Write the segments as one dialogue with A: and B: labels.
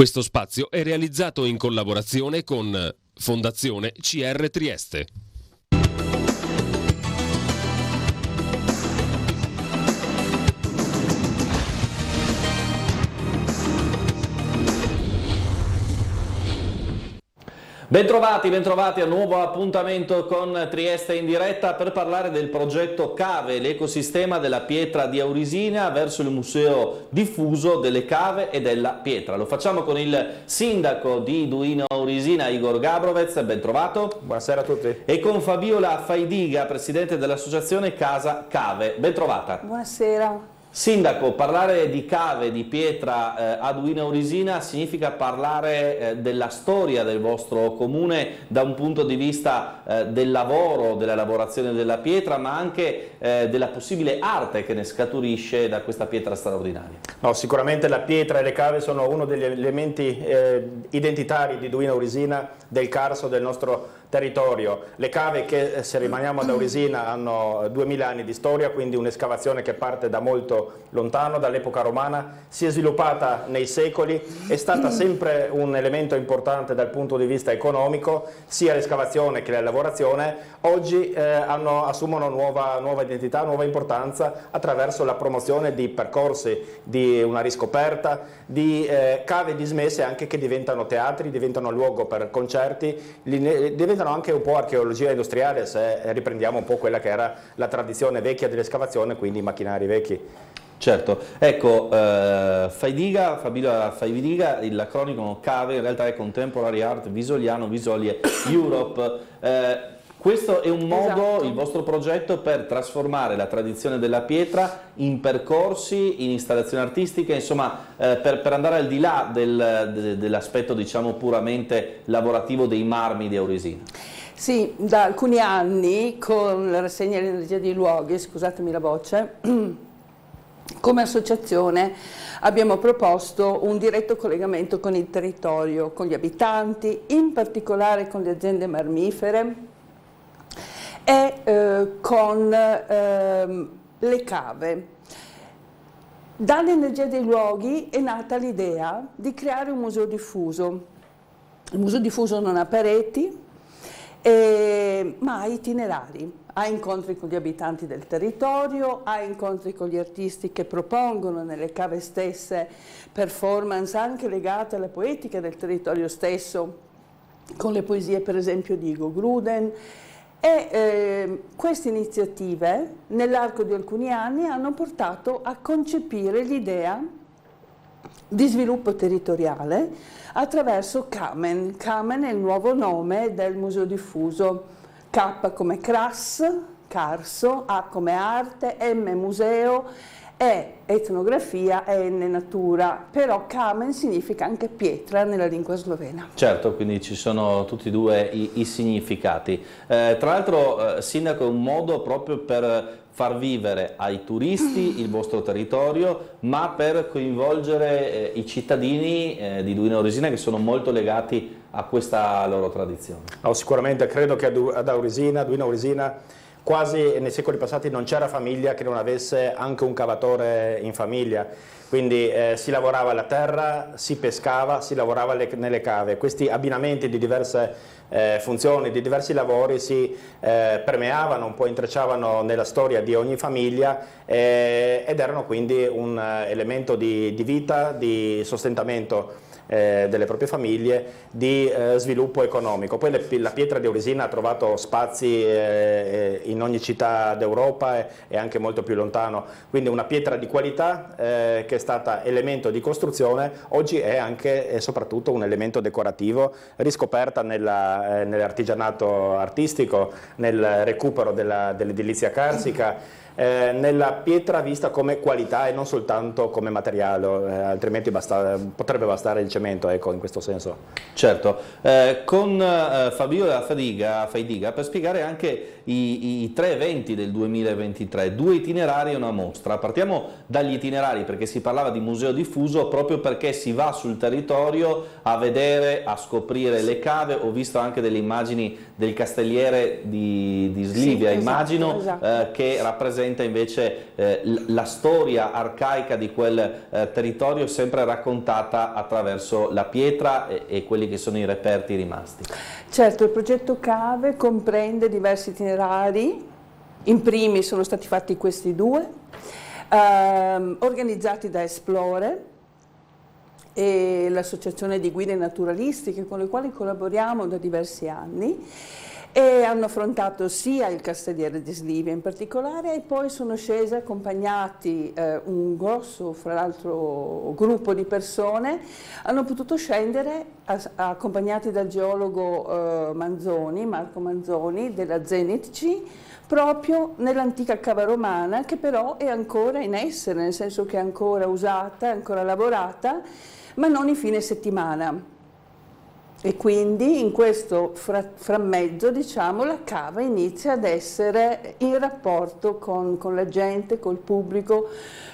A: Questo spazio è realizzato in collaborazione con Fondazione CR Trieste.
B: Bentrovati a un nuovo appuntamento con Trieste in diretta per parlare del progetto Cave, l'ecosistema della pietra di Aurisina verso il museo diffuso delle cave e della pietra. Lo facciamo con il sindaco di Duino Aurisina, Igor Gabrovec, ben trovato.
C: Buonasera a tutti.
B: E con Fabiola Faidiga, presidente dell'associazione Casa Cave, ben trovata.
D: Buonasera.
B: Sindaco, parlare di cave, di pietra a Duino Aurisina significa parlare della storia del vostro comune da un punto di vista del lavoro, della lavorazione della pietra, ma anche della possibile arte che ne scaturisce da questa pietra straordinaria.
C: No, sicuramente la pietra e le cave sono uno degli elementi identitari di Duino Aurisina, del Carso, del nostro territorio. Le cave, che se rimaniamo ad Aurisina, hanno 2000 anni di storia, quindi un'escavazione che parte da molto lontano, dall'epoca romana, si è sviluppata nei secoli, è stata sempre un elemento importante dal punto di vista economico, sia l'escavazione che la lavorazione. Oggi assumono nuova identità, nuova importanza attraverso la promozione di percorsi, di una riscoperta, di cave dismesse anche che diventano teatri, diventano luogo per concerti, diventano anche un po' archeologia industriale, se riprendiamo un po' quella che era la tradizione vecchia dell'escavazione, quindi i macchinari vecchi.
B: Certo, ecco, Fabiola Faidiga, l'acronimo CAVE in realtà è Contemporary Art Visoliano Visolie Europe. Questo è un modo, esatto, il vostro progetto per trasformare la tradizione della pietra in percorsi, in installazioni artistiche, insomma per andare al di là dell'aspetto diciamo puramente lavorativo dei marmi di Aurisina.
D: Sì, da alcuni anni con la rassegna L'Energia dei Luoghi, scusatemi la voce, come associazione abbiamo proposto un diretto collegamento con il territorio, con gli abitanti, in particolare con le aziende marmifere e con le cave. Dall'Energia dei Luoghi è nata l'idea di creare un museo diffuso. Il museo diffuso non ha pareti, ma ha itinerari. Ha incontri con gli abitanti del territorio, ha incontri con gli artisti che propongono nelle cave stesse performance anche legate alla poetica del territorio stesso, con le poesie per esempio di Igo Gruden. E queste iniziative nell'arco di alcuni anni hanno portato a concepire l'idea di sviluppo territoriale attraverso Kamen. Kamen è il nuovo nome del museo diffuso. K come Carso, A come arte, M museo, E etnografia e N natura, però Kamen significa anche pietra nella lingua slovena.
B: Certo, quindi ci sono tutti e due i significati. Tra l'altro, Sindaco, è un modo proprio per far vivere ai turisti il vostro territorio, ma per coinvolgere i cittadini di Duino Aurisina che sono molto legati a questa loro tradizione.
C: No, sicuramente credo che ad Duino Aurisina, quasi nei secoli passati non c'era famiglia che non avesse anche un cavatore in famiglia, quindi si lavorava la terra, si pescava, si lavorava nelle cave. Questi abbinamenti di diverse funzioni, di diversi lavori si permeavano, un po' intrecciavano nella storia di ogni famiglia ed erano quindi un elemento di vita, di sostentamento delle proprie famiglie, di sviluppo economico. Poi la pietra di Aurisina ha trovato spazi in ogni città d'Europa e anche molto più lontano, quindi una pietra di qualità che è stata elemento di costruzione, oggi è anche e soprattutto un elemento decorativo, riscoperta nell'artigianato artistico, nel recupero dell'edilizia carsica, nella pietra vista come qualità e non soltanto come materiale, altrimenti potrebbe bastare il cemento, ecco, in questo senso.
B: Certo, con Fabiola Faidiga per spiegare anche i 3 eventi del 2023, 2 itinerari e una mostra. Partiamo dagli itinerari, perché si parlava di museo diffuso proprio perché si va sul territorio a vedere, a scoprire le cave. Ho visto anche delle immagini del castelliere di Slivia, sì, immagino, esatto, che rappresenta rappresenta invece la storia arcaica di quel territorio, sempre raccontata attraverso la pietra e quelli che sono i reperti rimasti.
D: Certo, il progetto Cave comprende diversi itinerari, in primi sono stati fatti questi due, organizzati da Esplore e l'associazione di guide naturalistiche con le quali collaboriamo da diversi anni, e hanno affrontato sia il Castelliere di Slivia in particolare, e poi sono scese accompagnati un grosso, fra l'altro, gruppo di persone, hanno potuto scendere accompagnati dal geologo Marco Manzoni della Zenitci, proprio nell'antica cava romana, che però è ancora in essere, nel senso che è ancora usata, è ancora lavorata, ma non in fine settimana. E quindi in questo frammezzo, diciamo, la cava inizia ad essere in rapporto con la gente, col pubblico,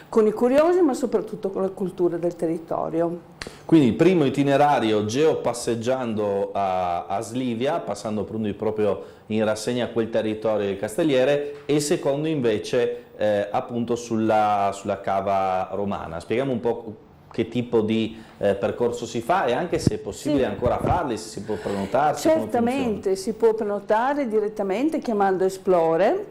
D: con i curiosi, ma soprattutto con la cultura del territorio.
B: Quindi il primo itinerario geopasseggiando a Slivia, passando proprio in rassegna quel territorio del Castelliere, e il secondo invece appunto sulla cava romana. Spieghiamo un po' che tipo di percorso si fa e anche se è possibile ancora farli, se si può prenotarsi.
D: Certamente si può prenotare direttamente chiamando Esplore,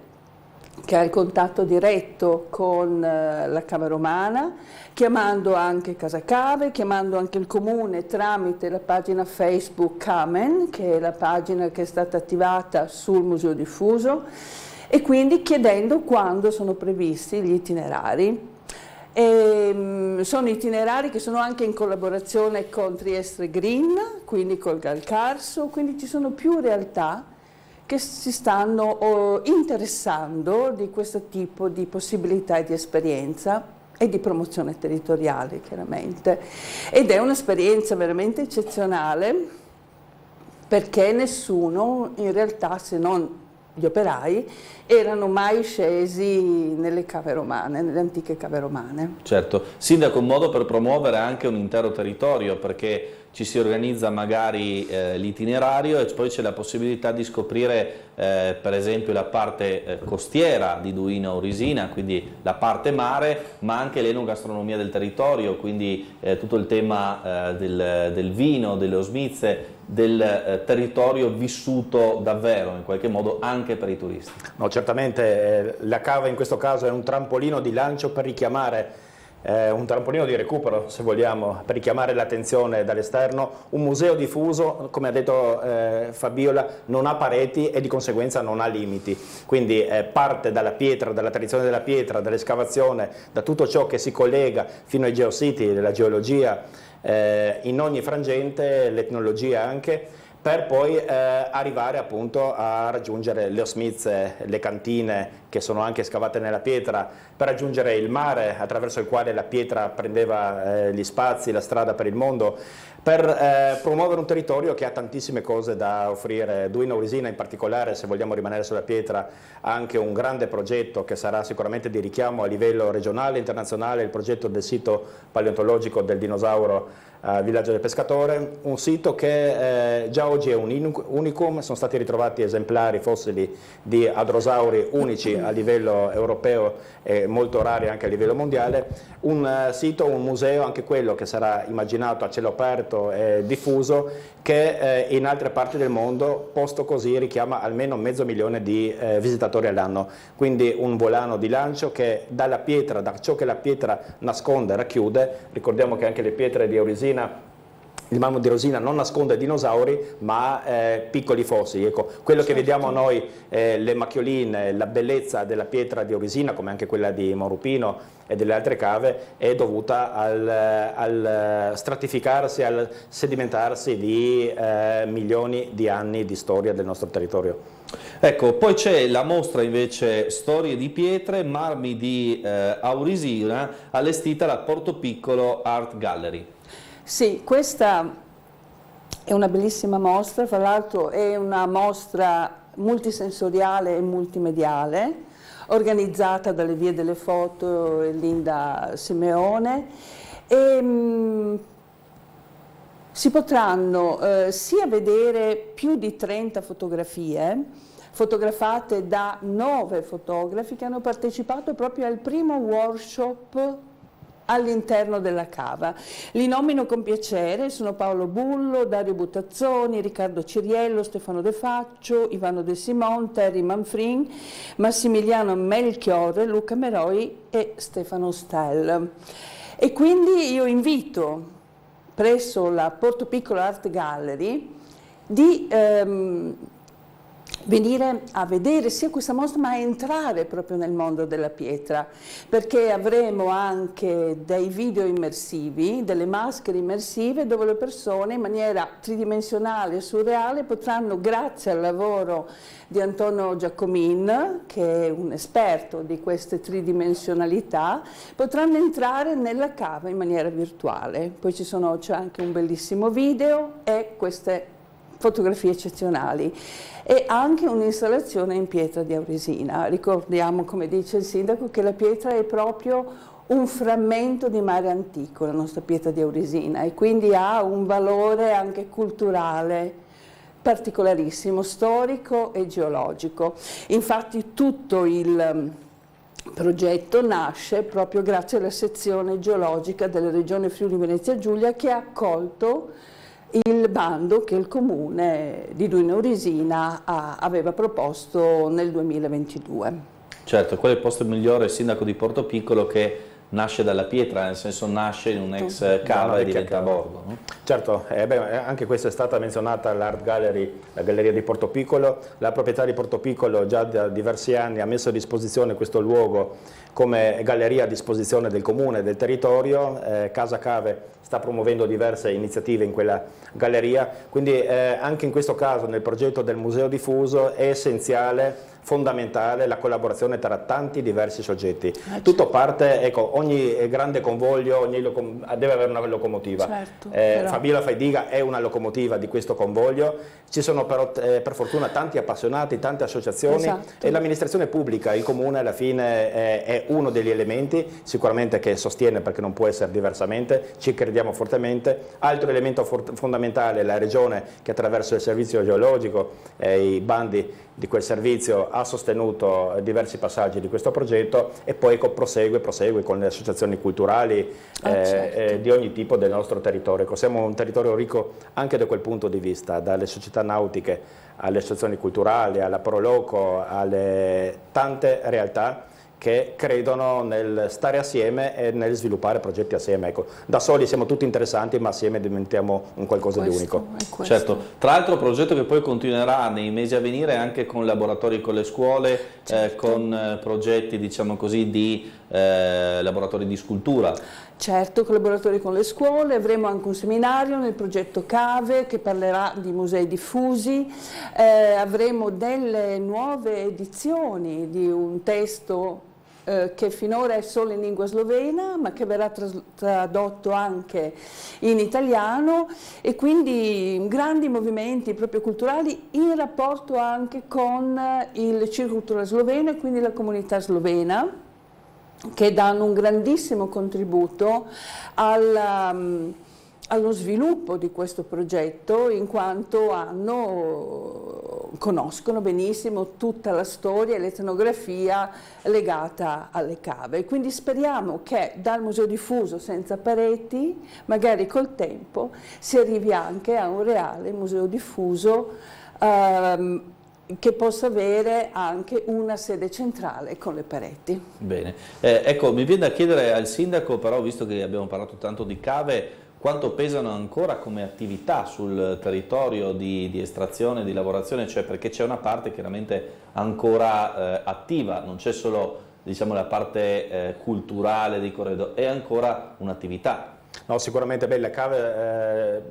D: che ha il contatto diretto con la cava romana, chiamando anche Casa Cave, chiamando anche il comune tramite la pagina Facebook Camen, che è la pagina che è stata attivata sul Museo Diffuso, e quindi chiedendo quando sono previsti gli itinerari. Sono itinerari che sono anche in collaborazione con Trieste Green, quindi col Galcarso, quindi ci sono più realtà che si stanno interessando di questo tipo di possibilità e di esperienza e di promozione territoriale, chiaramente. Ed è un'esperienza veramente eccezionale, perché nessuno in realtà, se non gli operai, erano mai scesi nelle cave romane, nelle antiche cave romane.
B: Certo, Sindaco, un modo per promuovere anche un intero territorio, perché ci si organizza magari l'itinerario e poi c'è la possibilità di scoprire per esempio la parte costiera di Duino Aurisina, quindi la parte mare, ma anche l'enogastronomia del territorio, quindi tutto il tema del vino, delle osmize, del territorio vissuto davvero in qualche modo anche per i turisti.
C: No, certamente la cava in questo caso è un trampolino di lancio per richiamare, un trampolino di recupero, se vogliamo, per richiamare l'attenzione dall'esterno. Un museo diffuso, come ha detto Fabiola, non ha pareti e di conseguenza non ha limiti, quindi parte dalla pietra, dalla tradizione della pietra, dall'escavazione, da tutto ciò che si collega fino ai geositi, della geologia, in ogni frangente, l'etnologia anche, per poi arrivare appunto a raggiungere le osmize, le cantine che sono anche scavate nella pietra, per raggiungere il mare attraverso il quale la pietra prendeva gli spazi, la strada per il mondo, per promuovere un territorio che ha tantissime cose da offrire. Duino Aurisina in particolare, se vogliamo rimanere sulla pietra, ha anche un grande progetto che sarà sicuramente di richiamo a livello regionale e internazionale, il progetto del sito paleontologico del dinosauro Villaggio del Pescatore, un sito che già oggi è un unicum, sono stati ritrovati esemplari fossili di adrosauri unici a livello europeo e molto rari anche a livello mondiale, un sito, un museo, anche quello che sarà immaginato a cielo aperto e diffuso, che in altre parti del mondo, posto così, richiama almeno 500.000 di visitatori all'anno, quindi un volano di lancio che dalla pietra, da ciò che la pietra nasconde e racchiude. Ricordiamo che anche le pietre di Aurisina, il marmo di Rosina non nasconde dinosauri ma piccoli fossili. Ecco, quello che vediamo noi, le macchioline, la bellezza della pietra di Aurisina, come anche quella di Morupino e delle altre cave, è dovuta al stratificarsi, al sedimentarsi di milioni di anni di storia del nostro territorio.
B: Ecco, poi c'è la mostra invece Storie di pietre, marmi di Aurisina, allestita da Porto Piccolo Art Gallery.
D: Sì, questa è una bellissima mostra, fra l'altro è una mostra multisensoriale e multimediale, organizzata dalle Vie delle Foto e Linda Simeone, e si potranno sia vedere più di 30 fotografie fotografate da 9 fotografi che hanno partecipato proprio al primo workshop all'interno della cava. Li nomino con piacere, sono Paolo Bullo, Dario Buttazzoni, Riccardo Ciriello, Stefano De Faccio, Ivano De Simon, Terry Manfrin, Massimiliano Melchiorre, Luca Meroi e Stefano Stell. E quindi io invito presso la Porto Piccolo Art Gallery di venire a vedere sia questa mostra, ma a entrare proprio nel mondo della pietra, perché avremo anche dei video immersivi, delle maschere immersive dove le persone in maniera tridimensionale e surreale potranno, grazie al lavoro di Antonio Giacomin, che è un esperto di queste tridimensionalità, potranno entrare nella cava in maniera virtuale. Poi c'è anche un bellissimo video e queste fotografie eccezionali e anche un'installazione in pietra di Auresina. Ricordiamo, come dice il sindaco, che la pietra è proprio un frammento di mare antico, la nostra pietra di Auresina, e quindi ha un valore anche culturale particolarissimo, storico e geologico. Infatti tutto il progetto nasce proprio grazie alla sezione geologica della Regione Friuli Venezia Giulia, che ha accolto il bando che il comune di Duino Auresina aveva proposto nel 2022.
B: Certo, qual è il posto migliore, il sindaco di Porto Piccolo, che nasce dalla pietra, nel senso nasce in un'ex cava e diventa borgo, no?
C: Certo, anche questa è stata menzionata all'Art Gallery, la galleria di Porto Piccolo. La proprietà di Porto Piccolo già da diversi anni ha messo a disposizione questo luogo come galleria a disposizione del comune, del territorio. Casa Cave sta promuovendo diverse iniziative in quella galleria, quindi anche in questo caso nel progetto del museo diffuso è essenziale, fondamentale la collaborazione tra tanti diversi soggetti. Tutto parte, ecco, ogni grande convoglio deve avere una locomotiva.
D: Certo,
C: Fabiola Faidiga è una locomotiva di questo convoglio, ci sono però per fortuna tanti appassionati, tante associazioni,
D: esatto,
C: e l'amministrazione pubblica, il comune alla fine è uno degli elementi sicuramente che sostiene, perché non può essere diversamente, ci crediamo fortemente. Altro elemento fondamentale è la regione, che attraverso il servizio geologico e i bandi di quel servizio ha sostenuto diversi passaggi di questo progetto, e poi prosegue con le associazioni culturali
D: certo,
C: di ogni tipo del nostro territorio. Siamo un territorio ricco anche da quel punto di vista, dalle società nautiche alle associazioni culturali, alla Proloco, alle tante realtà che credono nel stare assieme e nel sviluppare progetti assieme. Ecco, da soli siamo tutti interessanti, ma assieme diventiamo un qualcosa di unico.
B: Certo, tra l'altro progetto che poi continuerà nei mesi a venire anche con laboratori con le scuole, certo, con progetti, diciamo così, di laboratori di scultura.
D: Certo, collaboratori con le scuole, avremo anche un seminario nel progetto Cave che parlerà di musei diffusi, avremo delle nuove edizioni di un testo che finora è solo in lingua slovena, ma che verrà tradotto anche in italiano, e quindi grandi movimenti proprio culturali in rapporto anche con il Circolo Culturale Sloveno e quindi la comunità slovena, che danno un grandissimo contributo allo sviluppo di questo progetto, in quanto conoscono benissimo tutta la storia e l'etnografia legata alle cave. Quindi speriamo che dal museo diffuso senza pareti, magari col tempo, si arrivi anche a un reale museo diffuso che possa avere anche una sede centrale con le pareti.
B: Bene, ecco, mi viene da chiedere al sindaco, però, visto che abbiamo parlato tanto di cave, quanto pesano ancora come attività sul territorio di estrazione, di lavorazione, cioè perché c'è una parte chiaramente ancora attiva, non c'è solo, diciamo, la parte culturale di corredo, è ancora un'attività.
C: No, sicuramente la cave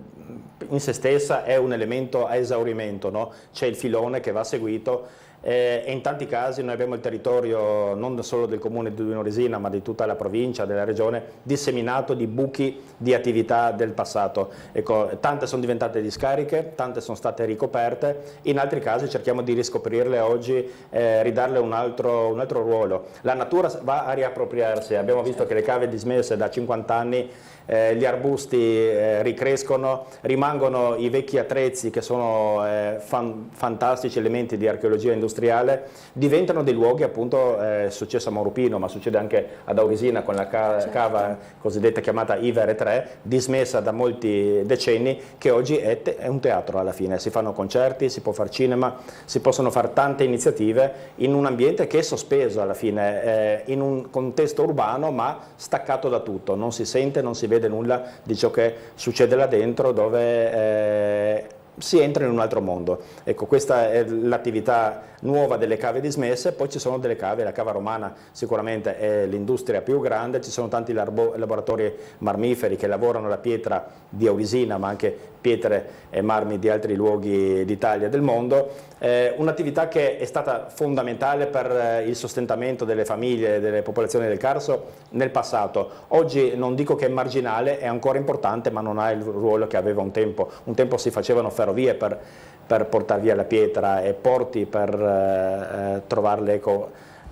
C: in se stessa è un elemento a esaurimento, no? C'è il filone che va seguito, e in tanti casi noi abbiamo il territorio non solo del comune di Duino Auresina, ma di tutta la provincia, della regione, disseminato di buchi di attività del passato. Ecco, tante sono diventate discariche, tante sono state ricoperte, in altri casi cerchiamo di riscoprirle oggi, ridarle un altro ruolo. La natura va a riappropriarsi, abbiamo visto che le cave dismesse da 50 anni, gli arbusti ricrescono, rimangono i vecchi attrezzi che sono fantastici elementi di archeologia industriale, industriale, diventano dei luoghi, appunto, è successo a Maurupino, ma succede anche ad Aurisina con la cava cosiddetta chiamata Ivere 3, dismessa da molti decenni, che oggi è un teatro alla fine. Si fanno concerti, si può fare cinema, si possono fare tante iniziative in un ambiente che è sospeso alla fine, in un contesto urbano ma staccato da tutto, non si sente, non si vede nulla di ciò che succede là dentro, dove si entra in un altro mondo. Ecco, questa è l'attività nuova delle cave dismesse. Poi ci sono delle cave, la cava romana sicuramente è l'industria più grande, ci sono tanti laboratori marmiferi che lavorano la pietra di Aurisina, ma anche pietre e marmi di altri luoghi d'Italia e del mondo. Un'attività che è stata fondamentale per il sostentamento delle famiglie e delle popolazioni del Carso nel passato. Oggi non dico che è marginale, è ancora importante, ma non ha il ruolo che aveva un tempo. Un tempo si facevano ferrovie per portare via la pietra e porti per trovarle,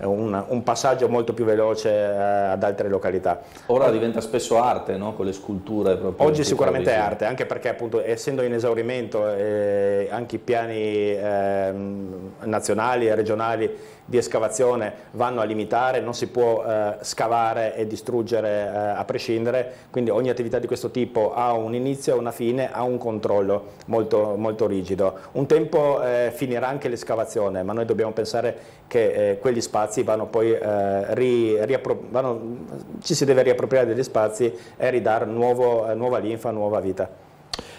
C: un passaggio molto più veloce ad altre località.
B: Ora diventa spesso arte, no? Con le sculture proprio.
C: Oggi sicuramente è arte, anche perché appunto essendo in esaurimento anche i piani nazionali e regionali di escavazione vanno a limitare, non si può scavare e distruggere a prescindere, quindi ogni attività di questo tipo ha un inizio, una fine, ha un controllo molto, molto rigido. Un tempo finirà anche l'escavazione, ma noi dobbiamo pensare che quegli spazi vanno poi ci si deve riappropriare degli spazi e ridare nuova linfa, nuova vita.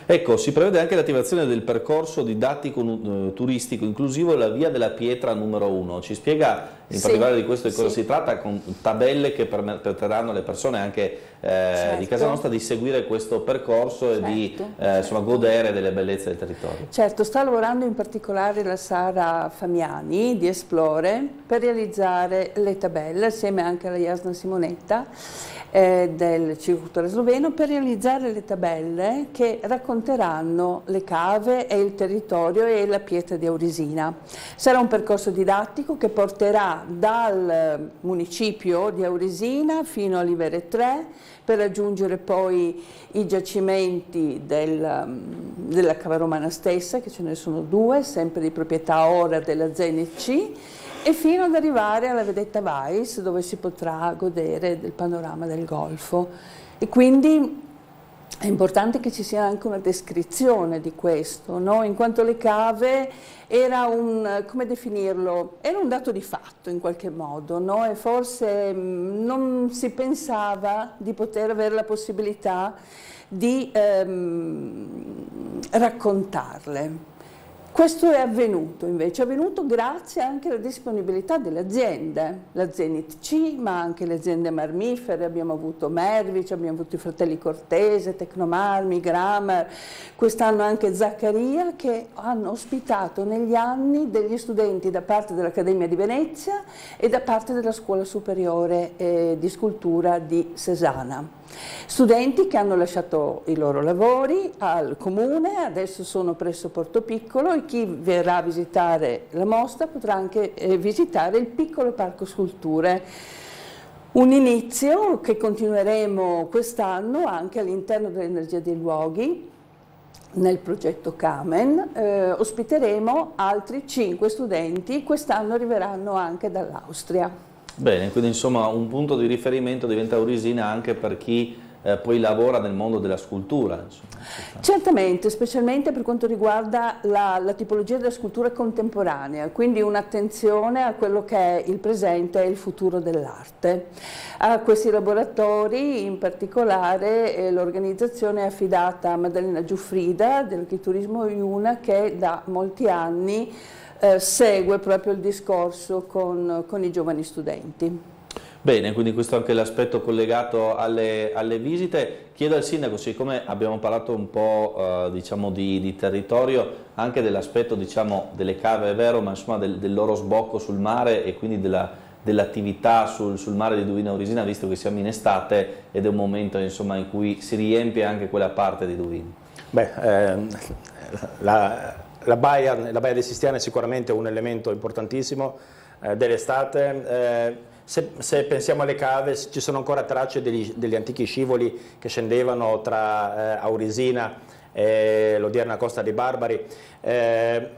B: Ecco, si prevede anche l'attivazione del percorso didattico turistico inclusivo La Via della Pietra numero 1. Ci spiega in particolare di questo di cosa si tratta, con tabelle che permetteranno alle persone anche di casa nostra di seguire questo percorso e di insomma, godere delle bellezze del territorio.
D: Certo, sta lavorando in particolare la Sara Famiani di Esplore per realizzare le tabelle, assieme anche alla Jasna Simonetta del Circuito Sloveno, per realizzare le tabelle che racconteranno le cave e il territorio e la pietra di Aurisina. Sarà un percorso didattico che porterà dal municipio di Aurisina fino all'Ivere 3 per raggiungere poi i giacimenti della cava romana stessa, che ce ne sono 2, sempre di proprietà ora della Zenit C, e fino ad arrivare alla vedetta Weiss, dove si potrà godere del panorama del Golfo. E quindi è importante che ci sia anche una descrizione di questo, no? In quanto le cave era come definirlo? Era un dato di fatto in qualche modo, no? E forse non si pensava di poter avere la possibilità di raccontarle. Questo è avvenuto invece, è avvenuto grazie anche alla disponibilità delle aziende, la Zenit C, ma anche le aziende marmifere. Abbiamo avuto Mervic, abbiamo avuto i fratelli Cortese, Tecnomarmi, Gramer, quest'anno anche Zaccaria, che hanno ospitato negli anni degli studenti da parte dell'Accademia di Venezia e da parte della Scuola Superiore di Scultura di Cesana. Studenti che hanno lasciato i loro lavori al comune, adesso sono presso Porto Piccolo, e chi verrà a visitare la mostra potrà anche visitare il piccolo parco sculture. Un inizio che continueremo quest'anno anche all'interno dell'Energia dei Luoghi. Nel progetto Kamen ospiteremo altri 5 studenti, quest'anno arriveranno anche dall'Austria.
B: Bene, quindi insomma un punto di riferimento diventa Aurisina anche per chi poi lavora nel mondo della scultura. Insomma.
D: Certamente, specialmente per quanto riguarda la tipologia della scultura contemporanea, quindi un'attenzione a quello che è il presente e il futuro dell'arte. A questi laboratori in particolare l'organizzazione è affidata a Maddalena Giuffrida dell'Architurismo Iuna, che da molti anni segue proprio il discorso con i giovani studenti.
B: Bene, quindi questo è anche l'aspetto collegato alle visite. Chiedo al Sindaco, siccome abbiamo parlato un po' diciamo di territorio, anche dell'aspetto diciamo, delle cave, è vero, ma insomma del loro sbocco sul mare e quindi dell'attività sul mare di Duvino Aurisina, visto che siamo in estate ed è un momento insomma, in cui si riempie anche quella parte di Duvino.
C: La baia di Sistiana è sicuramente un elemento importantissimo dell'estate. Se pensiamo alle cave, ci sono ancora tracce degli antichi scivoli che scendevano tra Aurisina l'odierna Costa dei Barbari.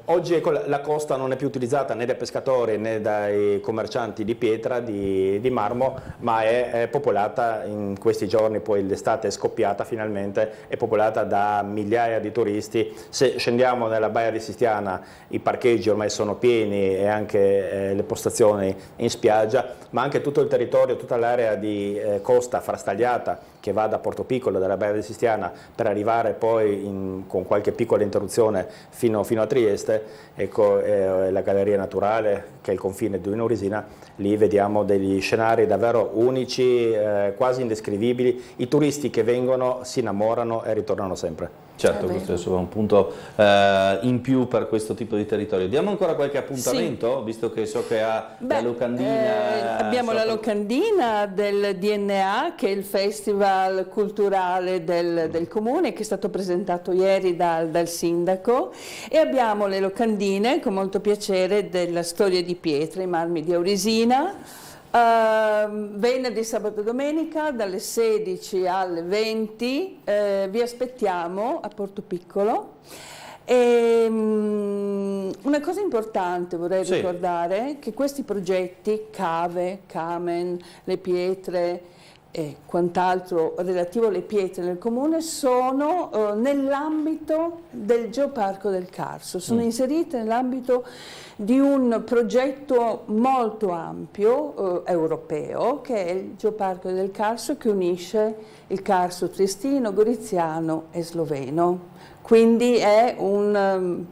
C: Oggi la costa non è più utilizzata né dai pescatori né dai commercianti di pietra, di marmo, ma è popolata in questi giorni, poi l'estate è scoppiata finalmente, è popolata da migliaia di turisti. Se scendiamo nella Baia di Sistiana i parcheggi ormai sono pieni e anche le postazioni in spiaggia, ma anche tutto il territorio, tutta l'area di costa frastagliata che va da Portopiccolo, dalla Baia di Sistiana, per arrivare poi con qualche piccola interruzione fino a Trieste. Ecco, la Galleria Naturale, che è il confine di Duino-Orisina, lì vediamo degli scenari davvero unici, quasi indescrivibili. I turisti che vengono si innamorano e ritornano sempre.
B: Certo, questo è solo un punto in più per questo tipo di territorio. Diamo ancora qualche appuntamento, sì, visto che so che ha la locandina.
D: Abbiamo la locandina del DNA, che è il festival culturale del comune, che è stato presentato ieri dal sindaco, e abbiamo le locandine, con molto piacere, della storia di pietra, i marmi di Aurisina. Venerdì, sabato e domenica dalle 16 alle 20 vi aspettiamo a Portopiccolo. Una cosa importante vorrei ricordare, che questi progetti, cave, camen, le pietre e quant'altro relativo alle pietre nel comune, sono nell'ambito del Geoparco del Carso, sono inserite nell'ambito di un progetto molto ampio europeo, che è il Geoparco del Carso, che unisce il Carso triestino, goriziano e sloveno. Quindi è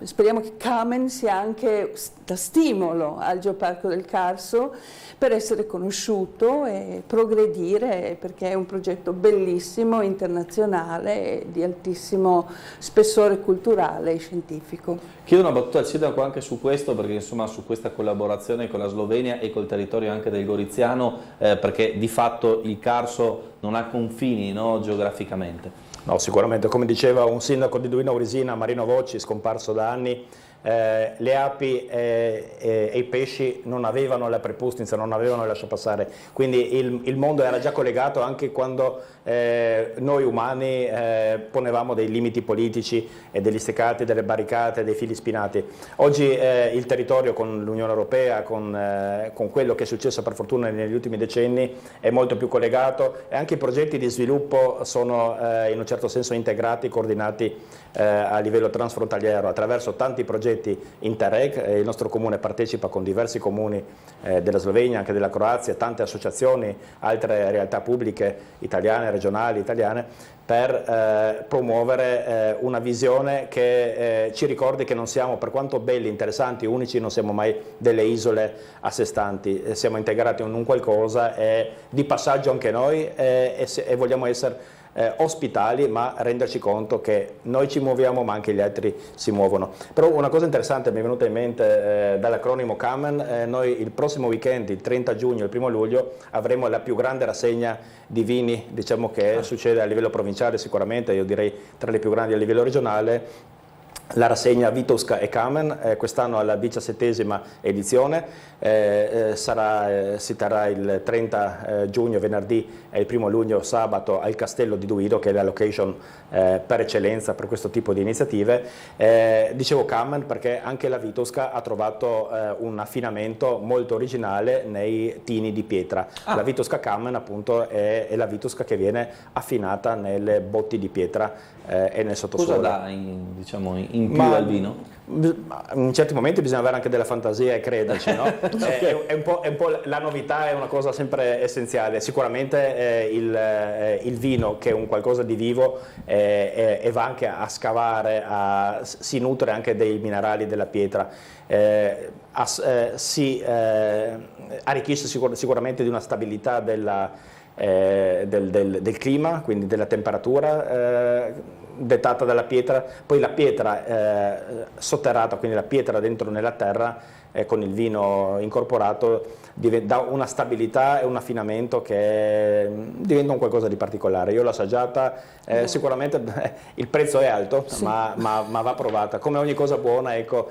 D: speriamo che Kamen sia anche da stimolo al Geoparco del Carso per essere conosciuto e progredire, perché è un progetto bellissimo, internazionale e di altissimo spessore culturale e scientifico.
B: Chiedo una battuta al sindaco anche su questo, perché insomma su questa collaborazione con la Slovenia e col territorio anche del Goriziano, perché di fatto il Carso non ha confini, no, geograficamente.
C: No, sicuramente, come diceva un sindaco di Duino-Orisina, Marino Vocci, scomparso da anni, le api e i pesci non avevano la prepustizia, non avevano il lasciapassare, quindi il mondo era già collegato anche quando noi umani ponevamo dei limiti politici e degli steccati, delle barricate, dei fili spinati. Oggi il territorio, con l'Unione Europea, con quello che è successo per fortuna negli ultimi decenni, è molto più collegato, e anche i progetti di sviluppo sono in un certo senso integrati, coordinati a livello transfrontaliero attraverso tanti progetti Interreg. Il nostro comune partecipa con diversi comuni della Slovenia, anche della Croazia, tante associazioni, altre realtà pubbliche italiane, regionali italiane, per promuovere una visione che ci ricordi che non siamo, per quanto belli, interessanti, unici, non siamo mai delle isole a sé stanti, siamo integrati in un qualcosa di passaggio anche noi, e vogliamo essere ospitali, ma renderci conto che noi ci muoviamo ma anche gli altri si muovono. Però una cosa interessante mi è venuta in mente dall'acronimo Kamen. Noi il prossimo weekend, il 30 giugno e il 1 luglio, avremo la più grande rassegna di vini, diciamo, che succede a livello provinciale sicuramente, io direi tra le più grandi a livello regionale. La rassegna Vitowska e Kamen, quest'anno alla 17ª edizione, si terrà il 30 giugno, venerdì, e il 1 luglio, sabato, al Castello di Duido, che è la location per eccellenza per questo tipo di iniziative. Dicevo Kamen perché anche la Vitowska ha trovato un affinamento molto originale nei tini di pietra. La Vitowska Kamen appunto è la Vitowska che viene affinata nelle botti di pietra e nel sottosuolo.
B: Cosa dà in più al vino?
C: In certi momenti bisogna avere anche della fantasia e crederci, no? È un po' la novità, è una cosa sempre essenziale. Sicuramente il vino, che è un qualcosa di vivo, e va anche a scavare, si nutre anche dei minerali della pietra, si arricchisce sicuramente di una stabilità del clima, quindi della temperatura dettata dalla pietra. Poi la pietra sotterrata, quindi la pietra dentro nella terra, con il vino incorporato dà una stabilità e un affinamento che diventa un qualcosa di particolare. Io l'ho assaggiata, sicuramente il prezzo è alto, sì, ma va provata. Come ogni cosa buona, ecco,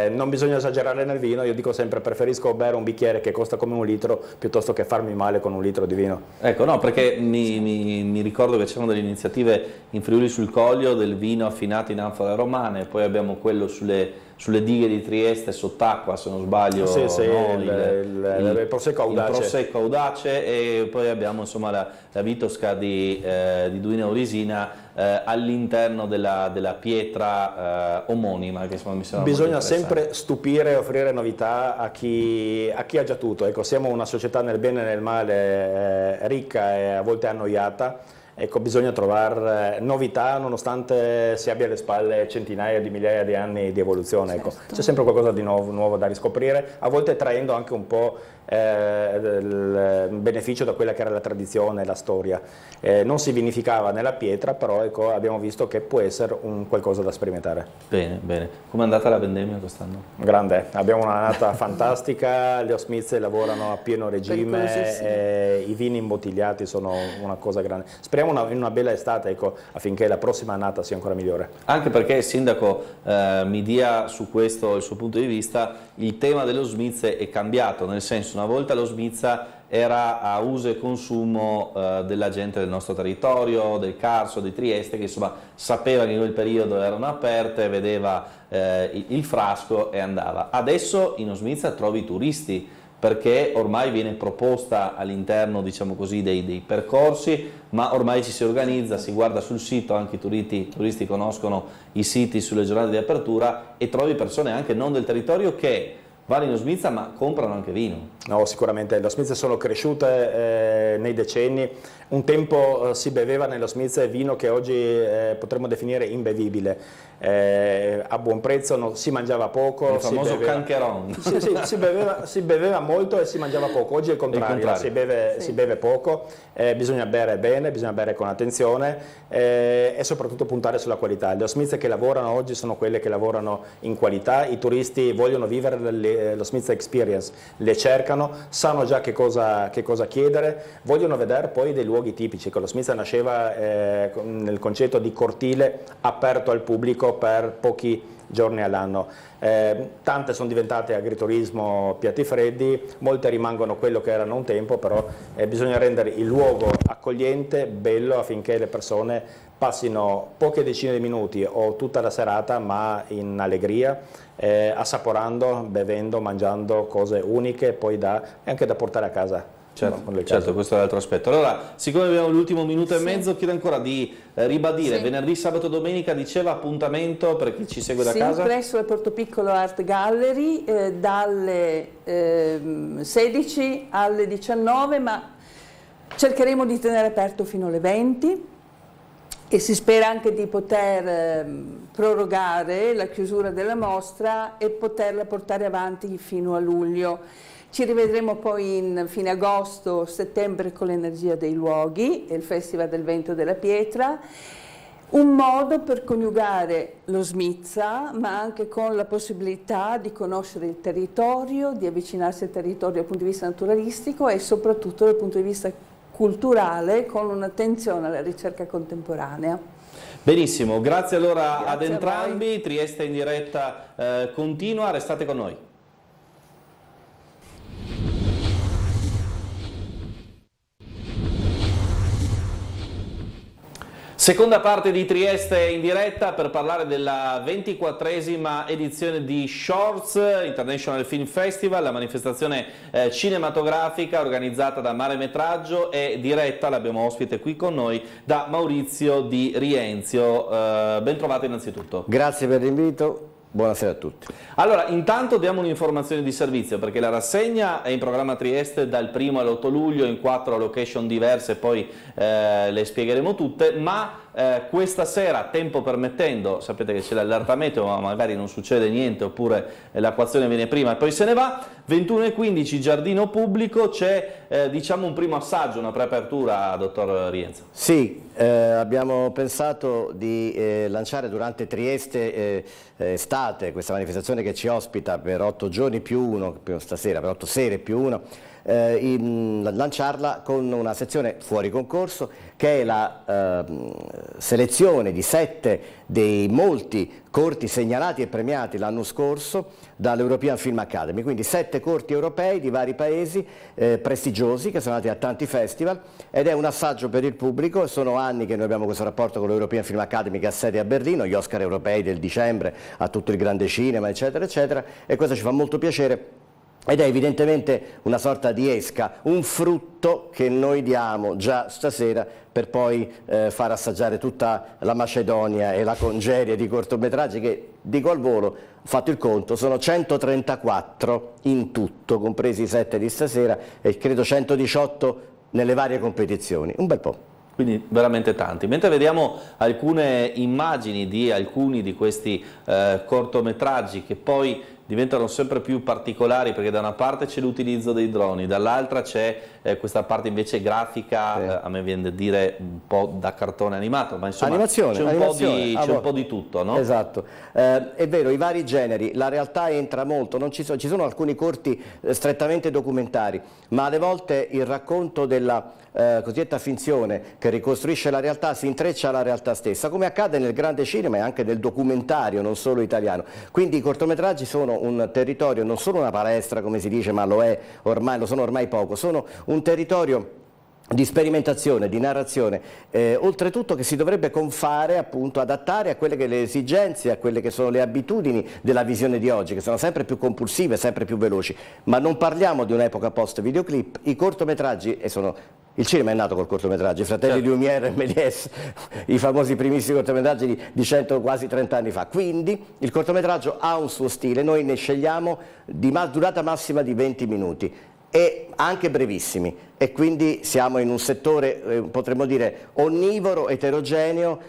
C: non bisogna esagerare nel vino. Io dico sempre, preferisco bere un bicchiere che costa come 1 litro piuttosto che farmi male con 1 litro di vino.
B: Ecco, no, perché mi ricordo che c'erano delle iniziative in Friuli sul Coglio del vino affinato in anfore romane, poi abbiamo quello sulle dighe di Trieste sott'acqua, se non sbaglio,
C: sì,
B: no?
C: il Prosecco Audace.
B: Il Prosecco Audace, e poi abbiamo insomma la Vitosca di Duino Orisina all'interno della pietra omonima, che insomma mi sembra
C: bisogna sempre stupire e offrire novità a chi ha già tutto. Ecco, siamo una società nel bene e nel male ricca e a volte annoiata. Ecco, bisogna trovare novità nonostante si abbia alle spalle centinaia di migliaia di anni di evoluzione. Certo. Ecco, c'è sempre qualcosa di nuovo da riscoprire, a volte traendo anche un po' il beneficio da quella che era la tradizione e la storia. Non si vinificava nella pietra, però ecco, abbiamo visto che può essere un qualcosa da sperimentare.
B: Bene, bene. Com'è andata la vendemmia quest'anno?
C: Grande, abbiamo un'annata fantastica, le Osmize lavorano a pieno regime, i vini imbottigliati sono una cosa grande. Speriamo in una bella estate, ecco, affinché la prossima annata sia ancora migliore.
B: Anche perché il sindaco mi dia su questo il suo punto di vista, il tema dello Osmize è cambiato, nel senso, una volta lo Smizza era a uso e consumo della gente del nostro territorio, del Carso, di Trieste, che insomma sapeva che in quel periodo erano aperte, vedeva il frasco e andava. Adesso in Osmiza trovi i turisti, perché ormai viene proposta all'interno, diciamo così, dei percorsi, ma ormai ci si organizza, si guarda sul sito, anche i turisti conoscono i siti sulle giornate di apertura, e trovi persone anche non del territorio che vanno in Osmiza ma comprano anche vino. No,
C: sicuramente le Osmize sono cresciute nei decenni. Un tempo si beveva nelle Osmize vino che oggi potremmo definire imbevibile. A buon prezzo, si mangiava poco.
B: Il famoso cancheron.
C: Si beveva molto e si mangiava poco. Oggi è il contrario. Si beve poco, bisogna bere bene, bisogna bere con attenzione e soprattutto puntare sulla qualità. Le Osmize che lavorano oggi sono quelle che lavorano in qualità. I turisti vogliono vivere l'Osmiza Experience, le cercano, sanno già che cosa chiedere, vogliono vedere poi dei luoghi tipici. L'Osmiza nasceva nel concetto di cortile aperto al pubblico per pochi giorni all'anno. Tante sono diventate agriturismo, piatti freddi, molte rimangono quello che erano un tempo, però bisogna rendere il luogo accogliente, bello, affinché le persone passino poche decine di minuti o tutta la serata, ma in allegria, assaporando, bevendo, mangiando cose uniche, poi anche da portare a casa.
B: Certo, questo è l'altro aspetto. Allora, siccome abbiamo l'ultimo minuto e mezzo, chiedo ancora di ribadire, venerdì, sabato e domenica, diceva, appuntamento per chi ci segue da casa?
D: Presso il Porto Piccolo Art Gallery, dalle 16 alle 19, ma cercheremo di tenere aperto fino alle 20 e si spera anche di poter prorogare la chiusura della mostra e poterla portare avanti fino a luglio. Ci rivedremo poi in fine agosto, settembre con l'Energia dei Luoghi e il Festival del Vento e della Pietra, un modo per coniugare lo Smizza, ma anche con la possibilità di conoscere il territorio, di avvicinarsi al territorio dal punto di vista naturalistico e soprattutto dal punto di vista culturale, con un'attenzione alla ricerca contemporanea.
B: Benissimo, grazie allora ad entrambi. Trieste in diretta continua, restate con noi. Seconda parte di Trieste in diretta per parlare della 24esima edizione di Shorts International Film Festival, la manifestazione cinematografica organizzata da Mare Metraggio e diretta, l'abbiamo ospite qui con noi, da Maurizio Di Rienzio. Ben trovato innanzitutto.
E: Grazie per l'invito. Buonasera a tutti.
B: Allora, intanto diamo un'informazione di servizio, perché la rassegna è in programma a Trieste dal 1° all'8 luglio in 4 location diverse, poi le spiegheremo tutte, ma questa sera, tempo permettendo, sapete che c'è l'allerta meteo, ma magari non succede niente, oppure l'acquazione viene prima e poi se ne va. 21:15 giardino pubblico, c'è diciamo un primo assaggio, una preapertura, dottor Rienza.
E: Sì, abbiamo pensato di lanciare durante Trieste estate questa manifestazione che ci ospita per 8 giorni più uno, stasera per 8 sere più uno, lanciarla con una sezione fuori concorso che è la selezione di 7 dei molti corti segnalati e premiati l'anno scorso dall'European Film Academy, quindi 7 corti europei di vari paesi prestigiosi che sono andati a tanti festival, ed è un assaggio per il pubblico. Sono anni che noi abbiamo questo rapporto con l'European Film Academy che ha sede a Berlino, gli Oscar europei del dicembre, a tutto il grande cinema eccetera eccetera, e questo ci fa molto piacere. Ed è evidentemente una sorta di esca, un frutto che noi diamo già stasera per poi far assaggiare tutta la Macedonia e la congerie di cortometraggi che, dico al volo, ho fatto il conto, sono 134 in tutto, compresi i 7 di stasera, e credo 118 nelle varie competizioni, un bel po'.
B: Quindi veramente tanti. Mentre vediamo alcune immagini di alcuni di questi cortometraggi che poi diventano sempre più particolari, perché da una parte c'è l'utilizzo dei droni, dall'altra c'è questa parte invece grafica, a me viene da dire un po' da cartone animato, ma insomma c'è un po' di tutto, no?
E: Esatto, è vero, i vari generi, la realtà entra molto, ci sono alcuni corti strettamente documentari, ma alle volte il racconto della cosiddetta finzione che ricostruisce la realtà si intreccia alla realtà stessa, come accade nel grande cinema e anche nel documentario, non solo italiano. Quindi i cortometraggi sono un territorio, non solo una palestra come si dice, ma lo sono ormai poco, sono un territorio di sperimentazione, di narrazione, oltretutto che si dovrebbe confare, appunto, adattare a quelle che le esigenze, a quelle che sono le abitudini della visione di oggi, che sono sempre più compulsive, sempre più veloci. Ma non parliamo di un'epoca post videoclip, i cortometraggi, il cinema è nato col cortometraggio, i fratelli Lumière e Méliès, i famosi primissimi cortometraggi di 100, quasi 30 anni fa. Quindi il cortometraggio ha un suo stile, noi ne scegliamo di durata massima di 20 minuti e anche brevissimi, e quindi siamo in un settore, potremmo dire, onnivoro, eterogeneo,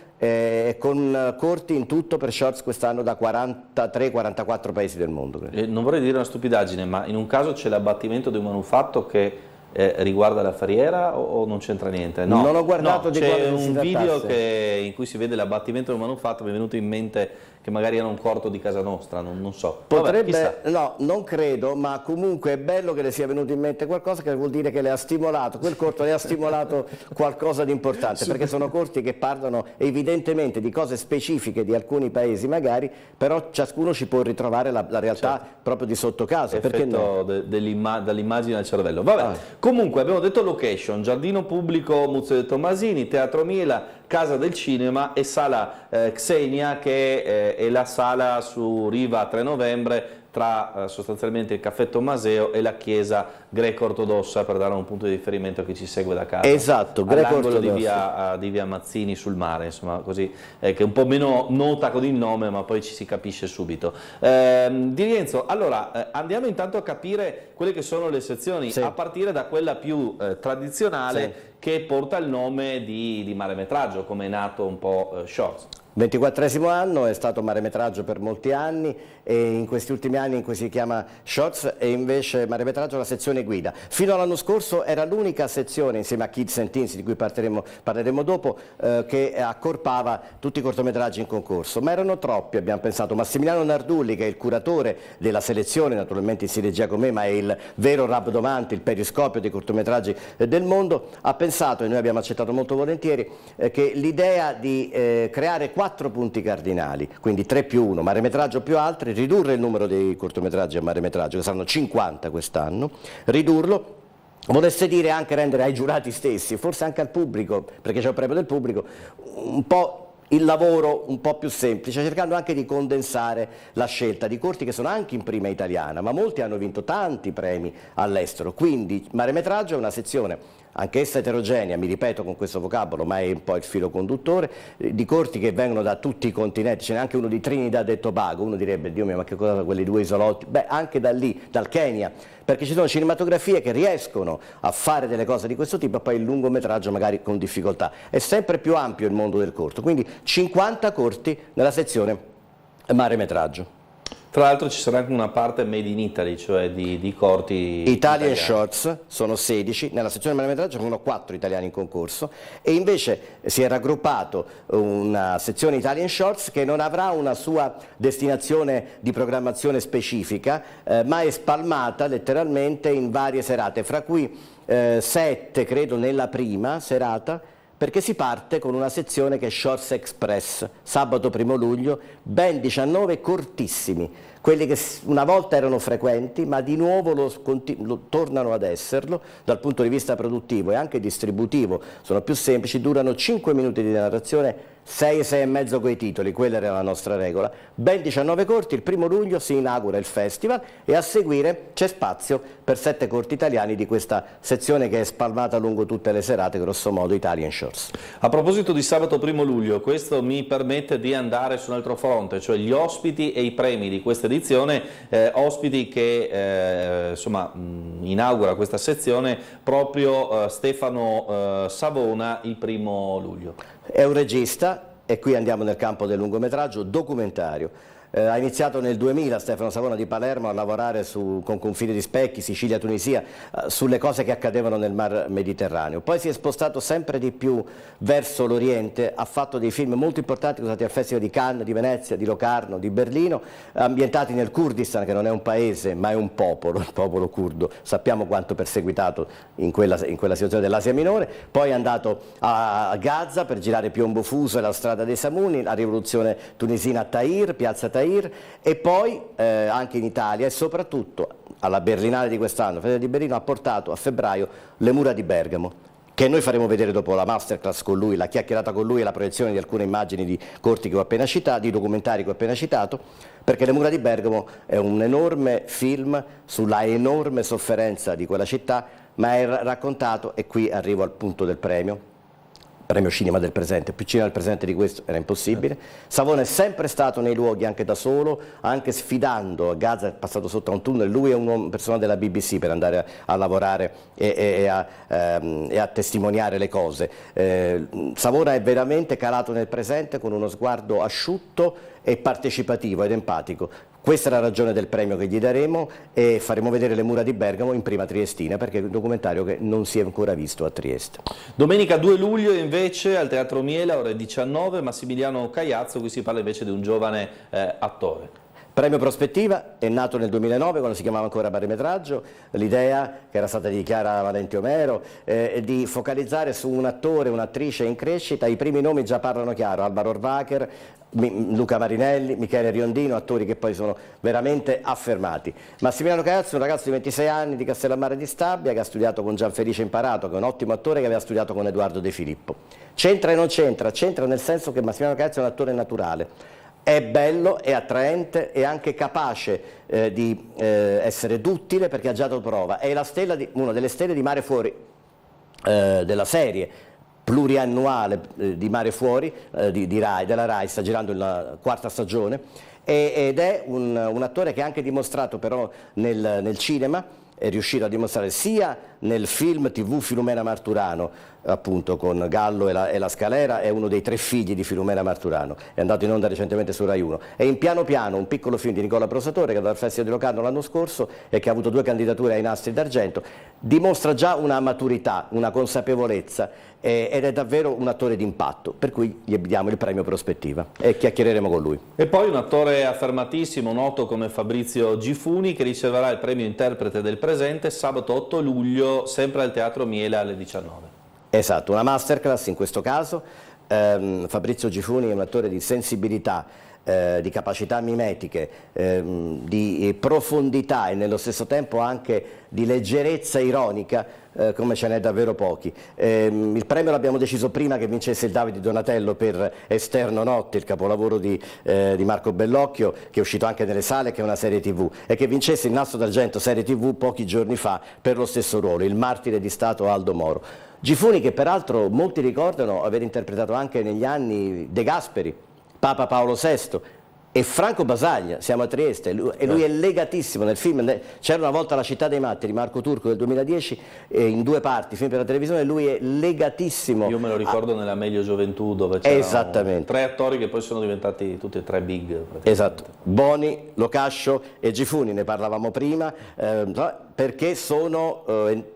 E: con corti in tutto per shorts quest'anno da 43-44 paesi del mondo.
B: Non vorrei dire una stupidaggine, ma in un caso c'è l'abbattimento di un manufatto che riguarda la Ferriera o non c'entra niente? No,
E: non ho guardato di
B: c'è un video in cui si vede l'abbattimento del manufatto, mi è venuto in mente che magari era un corto di casa nostra, non so.
E: Potrebbe, no, non credo, ma comunque è bello che le sia venuto in mente qualcosa, che vuol dire che le ha stimolato, quel corto le ha stimolato qualcosa di importante, perché sono corti che parlano evidentemente di cose specifiche di alcuni paesi magari, però ciascuno ci può ritrovare la realtà proprio di sotto casa, perché no?
B: Dall'immagine al cervello. Vabbè, comunque abbiamo detto location, giardino pubblico Muzio dei Tommasini, Teatro Miela, Casa del Cinema e Sala Xenia, che è la sala su Riva 3 novembre tra sostanzialmente il Caffè Tommaseo e la chiesa greco-ortodossa, per dare un punto di riferimento a chi ci segue da casa.
E: Esatto,
B: all'angolo di via Mazzini sul mare, insomma, così, che è un po' meno nota con il nome, ma poi ci si capisce subito. Di Rienzo, allora andiamo intanto a capire quelle che sono le sezioni, a partire da quella più tradizionale, che porta il nome di Maremetraggio, come è nato un po' Shorts.
E: 24esimo anno, è stato Maremetraggio per molti anni, e in questi ultimi anni in cui si chiama Shorts e invece Maremetraggio la sezione guida. Fino all'anno scorso era l'unica sezione, insieme a Kids and Teens, di cui parleremo dopo, che accorpava tutti i cortometraggi in concorso, ma erano troppi, abbiamo pensato. Massimiliano Nardulli, che è il curatore della selezione, naturalmente in sinergia con me, ma è il vero rabdomante, il periscopio dei cortometraggi del mondo, ha pensato, e noi abbiamo accettato molto volentieri, che l'idea di creare 4 punti cardinali, quindi 3 più 1, Maremetraggio più altri, ridurre il numero dei cortometraggi a Maremetraggio, che saranno 50 quest'anno, ridurlo, volesse dire anche rendere ai giurati stessi, forse anche al pubblico, perché c'è un premio del pubblico, un po' il lavoro un po' più semplice, cercando anche di condensare la scelta di corti che sono anche in prima italiana, ma molti hanno vinto tanti premi all'estero. Quindi Maremetraggio è una sezione anch'essa eterogenea, mi ripeto con questo vocabolo, ma è un po' il filo conduttore, di corti che vengono da tutti i continenti. Ce n'è anche uno di Trinidad e Tobago, uno direbbe, Dio mio, ma che cosa sono quelli due isolotti? Beh, anche da lì, dal Kenya, perché ci sono cinematografie che riescono a fare delle cose di questo tipo e poi il lungometraggio magari con difficoltà. È sempre più ampio il mondo del corto, quindi 50 corti nella sezione maremetraggio.
B: Tra l'altro ci sarà anche una parte made in Italy, cioè di corti
E: Italian
B: italiani.
E: Shorts sono 16, nella sezione maremetraggio sono 4 italiani in concorso e invece si è raggruppato una sezione Italian Shorts che non avrà una sua destinazione di programmazione specifica, ma è spalmata letteralmente in varie serate, fra cui 7 credo nella prima serata, perché si parte con una sezione che è Shorts Express, sabato 1 luglio, ben 19 cortissimi, quelli che una volta erano frequenti ma di nuovo tornano ad esserlo dal punto di vista produttivo e anche distributivo, sono più semplici, durano 5 minuti di narrazione, 6 e mezzo coi titoli, quella era la nostra regola, ben 19 corti, il 1 luglio si inaugura il festival e a seguire c'è spazio per 7 corti italiani di questa sezione che è spalmata lungo tutte le serate, grosso modo Italian Shorts.
B: A proposito di sabato 1 luglio, questo mi permette di andare su un altro fronte, cioè gli ospiti e i premi di questa edizione, ospiti che insomma inaugura questa sezione proprio Stefano Savona il 1 luglio.
E: È un regista e qui andiamo nel campo del lungometraggio documentario. Ha iniziato nel 2000 Stefano Savona di Palermo a lavorare con Confini di Specchi, Sicilia, Tunisia, sulle cose che accadevano nel Mar Mediterraneo. Poi si è spostato sempre di più verso l'Oriente, ha fatto dei film molto importanti usati al Festival di Cannes, di Venezia, di Locarno, di Berlino, ambientati nel Kurdistan, che non è un paese ma è un popolo, il popolo curdo. Sappiamo quanto perseguitato in quella situazione dell'Asia Minore. Poi è andato a Gaza per girare Piombo Fuso e la strada dei Samuni, la rivoluzione tunisina a Tahrir, piazza Tahrir, e poi anche in Italia e soprattutto alla Berlinale di quest'anno, Festival di Berlino, ha portato a febbraio Le mura di Bergamo, che noi faremo vedere dopo la masterclass con lui, la chiacchierata con lui e la proiezione di alcune immagini di corti che ho appena citato, di documentari che ho appena citato, perché Le mura di Bergamo è un enorme film sulla enorme sofferenza di quella città, ma è raccontato, e qui arrivo al punto del premio cinema del presente, più cinema del presente di questo era impossibile. Savona è sempre stato nei luoghi anche da solo, anche sfidando, a Gaza è passato sotto a un tunnel, lui è un persona della BBC per andare a lavorare e a testimoniare le cose. Savona è veramente calato nel presente con uno sguardo asciutto e partecipativo ed empatico. Questa è la ragione del premio che gli daremo e faremo vedere Le mura di Bergamo in prima triestina, perché è un documentario che non si è ancora visto a Trieste.
B: Domenica 2 luglio invece al Teatro Miela, ore 19, Massimiliano Caiazzo, qui si parla invece di un giovane attore.
E: Premio Prospettiva è nato nel 2009 quando si chiamava ancora Maremetraggio, l'idea che era stata di Chiara Valenti Omero di focalizzare su un attore, un'attrice in crescita. I primi nomi già parlano chiaro: Alvaro Orvacher, Luca Marinelli, Michele Riondino, attori che poi sono veramente affermati. Massimiliano Caiazzo è un ragazzo di 26 anni di Castellammare di Stabia che ha studiato con Gianfelice Imparato, che è un ottimo attore che aveva studiato con Edoardo De Filippo. C'entra e non c'entra? C'entra nel senso che Massimiliano Caiazzo è un attore naturale. È bello, è attraente, è anche capace di essere duttile perché ha già dato prova. È una delle stelle di Mare Fuori, della serie pluriannuale di Mare Fuori della Rai, sta girando la 4ª stagione ed è un attore che ha anche dimostrato però nel cinema, è riuscito a dimostrare sia nel film TV Filumena Marturano, appunto con Gallo e la Scalera, è uno dei 3 figli di Filumena Marturano, è andato in onda recentemente su Rai 1, e in Piano Piano, un piccolo film di Nicola Brosatore che è andato al Festival di Locarno l'anno scorso e che ha avuto 2 candidature ai Nastri d'Argento, dimostra già una maturità, una consapevolezza ed è davvero un attore d'impatto, per cui gli diamo il premio Prospettiva e chiacchiereremo con lui.
B: E poi un attore affermatissimo, noto come Fabrizio Gifuni, che riceverà il premio Interprete del Presente sabato 8 luglio, sempre al Teatro Miela alle 19.
E: Esatto, una masterclass in questo caso. Fabrizio Gifuni è un attore di sensibilità, di capacità mimetiche, di profondità e nello stesso tempo anche di leggerezza ironica, come ce n'è davvero pochi. Il premio l'abbiamo deciso prima che vincesse il David di Donatello per Esterno Notte, il capolavoro di Marco Bellocchio, che è uscito anche nelle sale, che è una serie TV, e che vincesse il Nastro d'Argento serie TV pochi giorni fa per lo stesso ruolo, il martire di Stato Aldo Moro. Gifuni, che peraltro molti ricordano aver interpretato anche negli anni De Gasperi, Papa Paolo VI, e Franco Basaglia, siamo a Trieste, e lui è legatissimo nel film. C'era una volta La città dei matti di Marco Turco del 2010, in 2 parti, film per la televisione, lui è legatissimo.
B: Io me lo ricordo nella Meglio Gioventù, dove c'erano 3 attori che poi sono diventati tutti e 3 big.
E: Esatto, Boni, Locascio e Gifuni, ne parlavamo prima, perché sono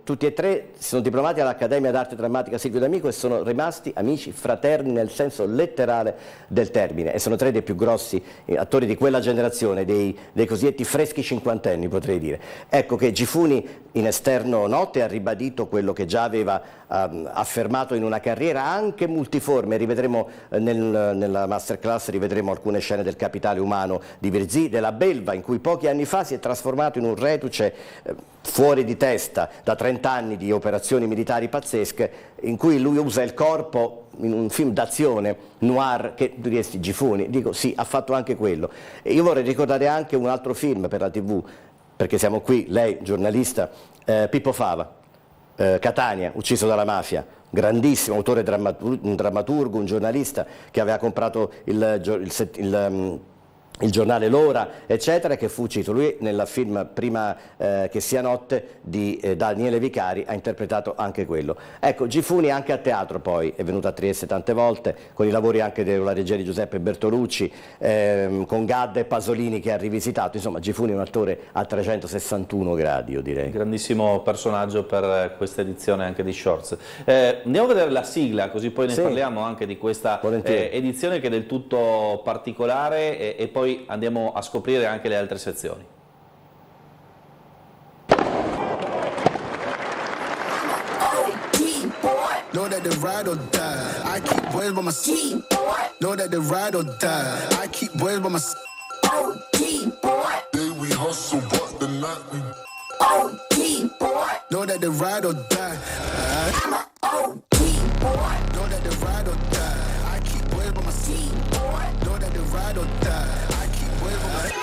E: tutti e 3 sono diplomati all'Accademia d'Arte Drammatica Silvio D'Amico e sono rimasti amici fraterni nel senso letterale del termine, e sono 3 dei più grossi attori di quella generazione, dei cosiddetti freschi cinquantenni, potrei dire. Ecco che Gifuni in Esterno Notte ha ribadito quello che già aveva affermato in una carriera anche multiforme. Rivedremo nella masterclass, rivedremo alcune scene del Capitale umano di Virzì, della Belva, in cui pochi anni fa si è trasformato in un reduce fuori di testa da 30 anni di operazioni militari pazzesche, in cui lui usa il corpo in un film d'azione noir che tu diresti Gifuni, dico sì, ha fatto anche quello. E io vorrei ricordare anche un altro film per la TV, perché siamo qui, lei giornalista, Pippo Fava, Catania, ucciso dalla mafia, grandissimo autore, un drammaturgo, un giornalista che aveva comprato il giornale L'Ora, eccetera, che fu ucciso. Lui nel film Prima che sia notte di Daniele Vicari ha interpretato anche quello. Ecco, Gifuni anche a teatro poi, è venuto a Trieste tante volte, con i lavori anche della regia di Giuseppe Bertolucci, con Gadda e Pasolini che ha rivisitato. Insomma, Gifuni è un attore a 361 gradi, io direi.
B: Grandissimo personaggio per questa edizione anche di Shorts. Andiamo a vedere la sigla, così poi ne parliamo anche di questa edizione che è del tutto particolare, e poi andiamo a scoprire anche le altre sezioni.
F: Know that the ride or die. I keep boys by my side. Know that the ride or die. I keep boys by my side. OG boy. Day we hustle, but the night we OG boy. Know that the ride or die. I'm a OG boy. Know that the ride or die. I keep boys by my side. Know that the ride or die. I keep boys by my side.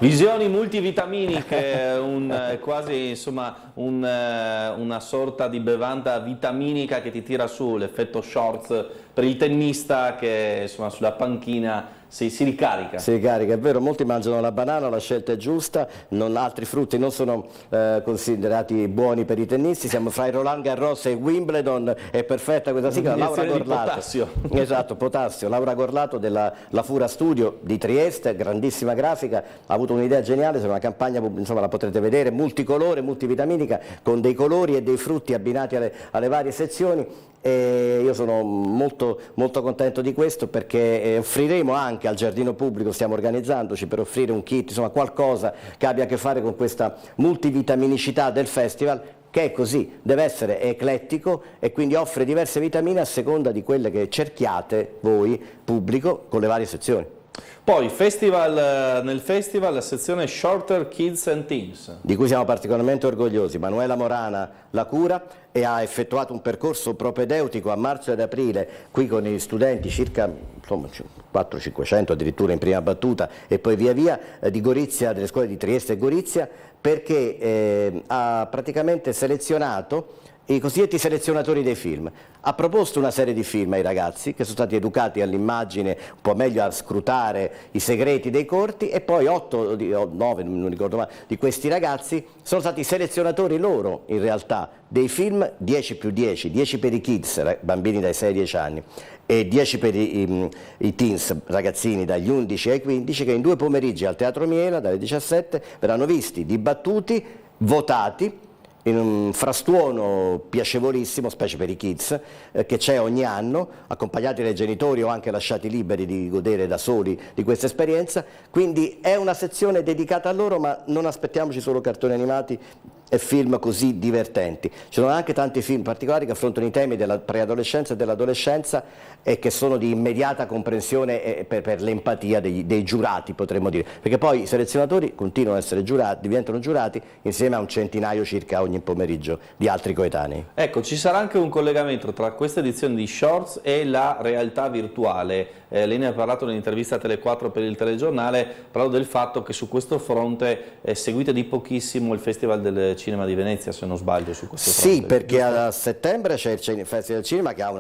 B: Visioni multivitaminiche, quasi insomma una sorta di bevanda vitaminica che ti tira su, l'effetto Shorts per il tennista che insomma sulla panchina si ricarica.
E: Si ricarica, è vero, molti mangiano la banana, la scelta è giusta, altri frutti non sono considerati buoni per i tennisti. Siamo fra il Roland Garros e Wimbledon, è perfetta questa sigla. Laura Gorlato,
B: potassio.
E: Esatto, potassio. Laura Gorlato della La Fura Studio di Trieste, grandissima grafica, ha avuto un'idea geniale, è una campagna, insomma la potrete vedere, multicolore, multivitaminica, con dei colori e dei frutti abbinati alle varie sezioni. E io sono molto contento di questo, perché offriremo anche al giardino pubblico, stiamo organizzandoci per offrire un kit, insomma qualcosa che abbia a che fare con questa multivitaminicità del festival, che è così, deve essere eclettico e quindi offre diverse vitamine a seconda di quelle che cerchiate voi, pubblico, con le varie sezioni.
B: Poi nel festival la sezione Shorter Kids and Teens,
E: di cui siamo particolarmente orgogliosi. Manuela Morana la cura e ha effettuato un percorso propedeutico a marzo ed aprile qui con i studenti, circa 400-500 addirittura in prima battuta, e poi via via, di Gorizia, delle scuole di Trieste e Gorizia, perché ha praticamente selezionato i cosiddetti selezionatori dei film. Ha proposto una serie di film ai ragazzi che sono stati educati all'immagine, un po' meglio a scrutare i segreti dei corti, e poi 8 o 9, non ricordo mai, di questi ragazzi sono stati selezionatori loro in realtà dei film 10+10, 10 per i kids, bambini dai 6 ai 10 anni, e 10 per i teens, ragazzini dagli 11 ai 15, che in 2 pomeriggi al Teatro Miela dalle 17 verranno visti, dibattuti, votati, in un frastuono piacevolissimo, specie per i kids, che c'è ogni anno, accompagnati dai genitori o anche lasciati liberi di godere da soli di questa esperienza. Quindi è una sezione dedicata a loro, ma non aspettiamoci solo cartoni animati, e film così divertenti. Ci sono anche tanti film particolari che affrontano i temi della preadolescenza e dell'adolescenza e che sono di immediata comprensione per l'empatia dei giurati, potremmo dire, perché poi i selezionatori continuano a essere giurati, diventano giurati insieme a un centinaio circa ogni pomeriggio di altri coetanei.
B: Ecco, ci sarà anche un collegamento tra questa edizione di Shorts e la realtà virtuale. Lei ne ha parlato nell'intervista a Tele4 per il telegiornale, parlando del fatto che su questo fronte seguite di pochissimo il Festival del Cinema di Venezia, se non sbaglio, su questo fronte.
E: Sì, perché a settembre c'è il Festival del Cinema che ha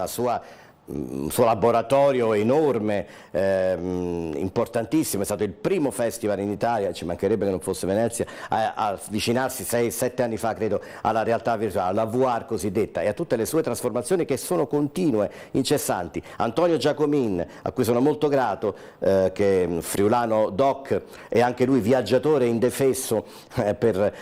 E: un suo laboratorio enorme, importantissimo, è stato il primo festival in Italia, ci mancherebbe che non fosse Venezia, a avvicinarsi 6-7 anni fa credo alla realtà virtuale, alla VR cosiddetta, e a tutte le sue trasformazioni che sono continue, incessanti. Antonio Giacomin, a cui sono molto grato, che è friulano doc e anche lui viaggiatore indefesso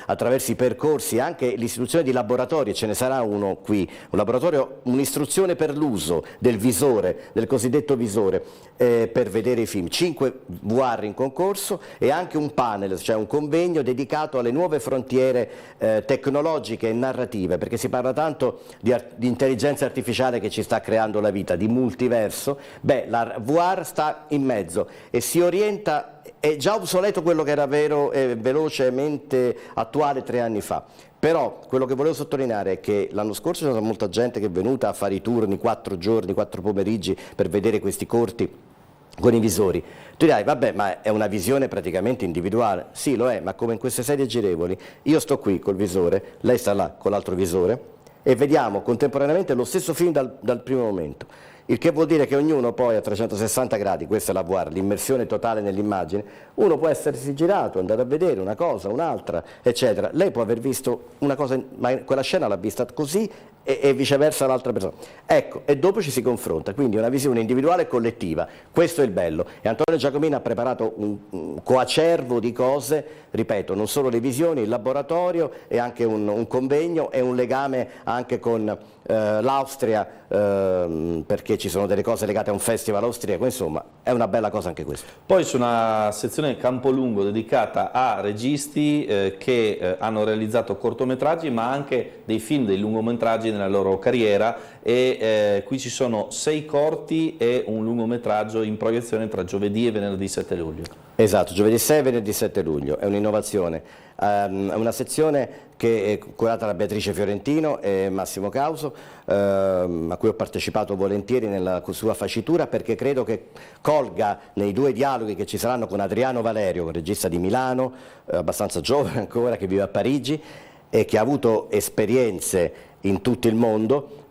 E: attraverso i percorsi, anche l'istituzione di laboratori, ce ne sarà uno qui, un laboratorio, un'istruzione per l'uso del visore, del cosiddetto visore, per vedere i film. 5 VR in concorso e anche un panel, cioè un convegno dedicato alle nuove frontiere tecnologiche e narrative, perché si parla tanto di intelligenza artificiale che ci sta creando la vita, di multiverso. Beh, la VR sta in mezzo e si orienta, è già obsoleto quello che era vero e velocemente attuale 3 anni fa. Però quello che volevo sottolineare è che l'anno scorso c'è stata molta gente che è venuta a fare i turni 4 giorni, 4 pomeriggi per vedere questi corti con i visori. Tu dirai, vabbè, ma è una visione praticamente individuale. Sì, lo è, ma come in queste sedie girevoli, io sto qui col visore, lei sta là con l'altro visore e vediamo contemporaneamente lo stesso film dal primo momento. Il che vuol dire che ognuno poi a 360 gradi, questa è la VR, l'immersione totale nell'immagine, uno può essersi girato, andare a vedere una cosa, un'altra, eccetera. Lei può aver visto una cosa, ma quella scena l'ha vista così e viceversa l'altra persona. Ecco, e dopo ci si confronta, quindi una visione individuale e collettiva, questo è il bello. E Antonio Giacomini ha preparato un coacervo di cose, ripeto, non solo le visioni, il laboratorio e anche un convegno e un legame anche con l'Austria, perché ci sono delle cose legate a un festival austriaco, insomma è una bella cosa anche questo.
B: Poi su una sezione Campolungo dedicata a registi che hanno realizzato cortometraggi ma anche dei film, dei lungometraggi nella loro carriera, e qui ci sono 6 corti e un lungometraggio in proiezione tra giovedì e venerdì 7 luglio.
E: Esatto, giovedì 6 e venerdì 7 luglio, è un'innovazione, è una sezione che è curata da Beatrice Fiorentino e Massimo Causo, a cui ho partecipato volentieri nella sua facitura, perché credo che colga nei 2 dialoghi che ci saranno con Adriano Valerio, un regista di Milano, abbastanza giovane ancora, che vive a Parigi e che ha avuto esperienze in tutto il mondo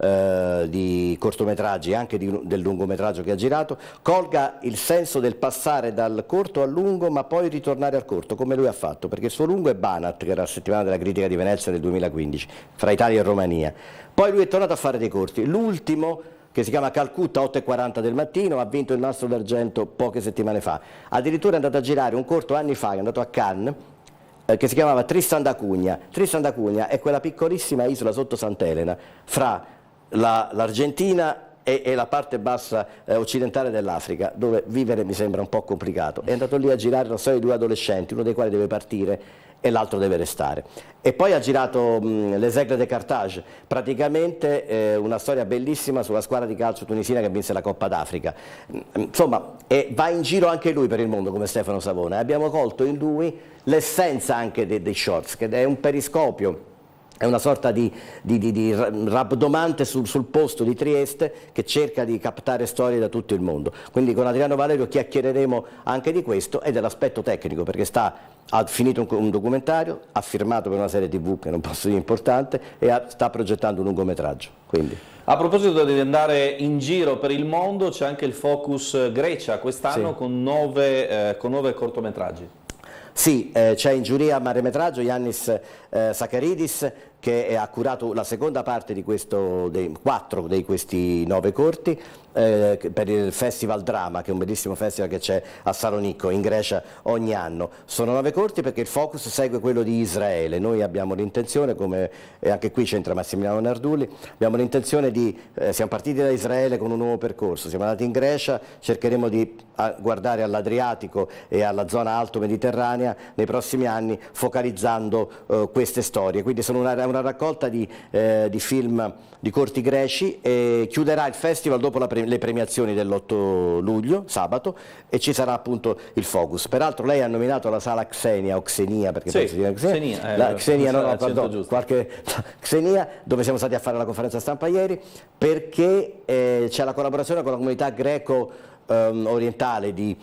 E: di cortometraggi, anche del lungometraggio che ha girato, colga il senso del passare dal corto al lungo ma poi ritornare al corto, come lui ha fatto, perché il suo lungo è Banat, che era la settimana della critica di Venezia del 2015, fra Italia e Romania. Poi lui è tornato a fare dei corti, l'ultimo, che si chiama Calcutta, 8:40 del mattino, ha vinto il Nastro d'Argento poche settimane fa. Addirittura è andato a girare un corto anni fa, è andato a Cannes, che si chiamava Tristan da Cunha. Tristan da Cunha è quella piccolissima isola sotto Sant'Elena, fra l'Argentina e la parte bassa occidentale dell'Africa, dove vivere mi sembra un po' complicato. È andato lì a girare la storia di 2 adolescenti, uno dei quali deve partire e l'altro deve restare. E poi ha girato Les Aigles de Carthage, praticamente una storia bellissima sulla squadra di calcio tunisina che vinse la Coppa d'Africa. Insomma, va in giro anche lui per il mondo come Stefano Savona. Abbiamo colto in lui l'essenza anche dei shorts, che è un periscopio. È una sorta di rabdomante sul posto di Trieste che cerca di captare storie da tutto il mondo. Quindi con Adriano Valerio chiacchiereremo anche di questo e dell'aspetto tecnico, perché ha finito un documentario, ha firmato per una serie TV che non posso dire importante e sta progettando un lungometraggio. Quindi.
B: A proposito di andare in giro per il mondo, c'è anche il Focus Grecia quest'anno, sì, con 9 cortometraggi.
E: Sì, c'è in giuria Maremetraggio Yannis Sakaridis, che ha curato la seconda parte di quattro di questi 9 corti per il Festival Drama, che è un bellissimo festival che c'è a Salonicco in Grecia ogni anno. Sono 9 corti perché il focus segue quello di Israele. Noi abbiamo l'intenzione, come anche qui c'entra Massimiliano Nardulli, abbiamo l'intenzione siamo partiti da Israele con un nuovo percorso, siamo andati in Grecia, cercheremo di guardare all'Adriatico e alla zona alto mediterranea nei prossimi anni, focalizzando queste storie. Quindi sono una raccolta di film di corti greci, e chiuderà il festival dopo le premiazioni dell'8 luglio, sabato, e ci sarà appunto il focus. Peraltro lei ha nominato la sala Xenia o Xenia, perché
B: sì,
E: penso di dire Xenia, Xenia, dove siamo stati a fare la conferenza stampa ieri, perché c'è la collaborazione con la comunità greco orientale di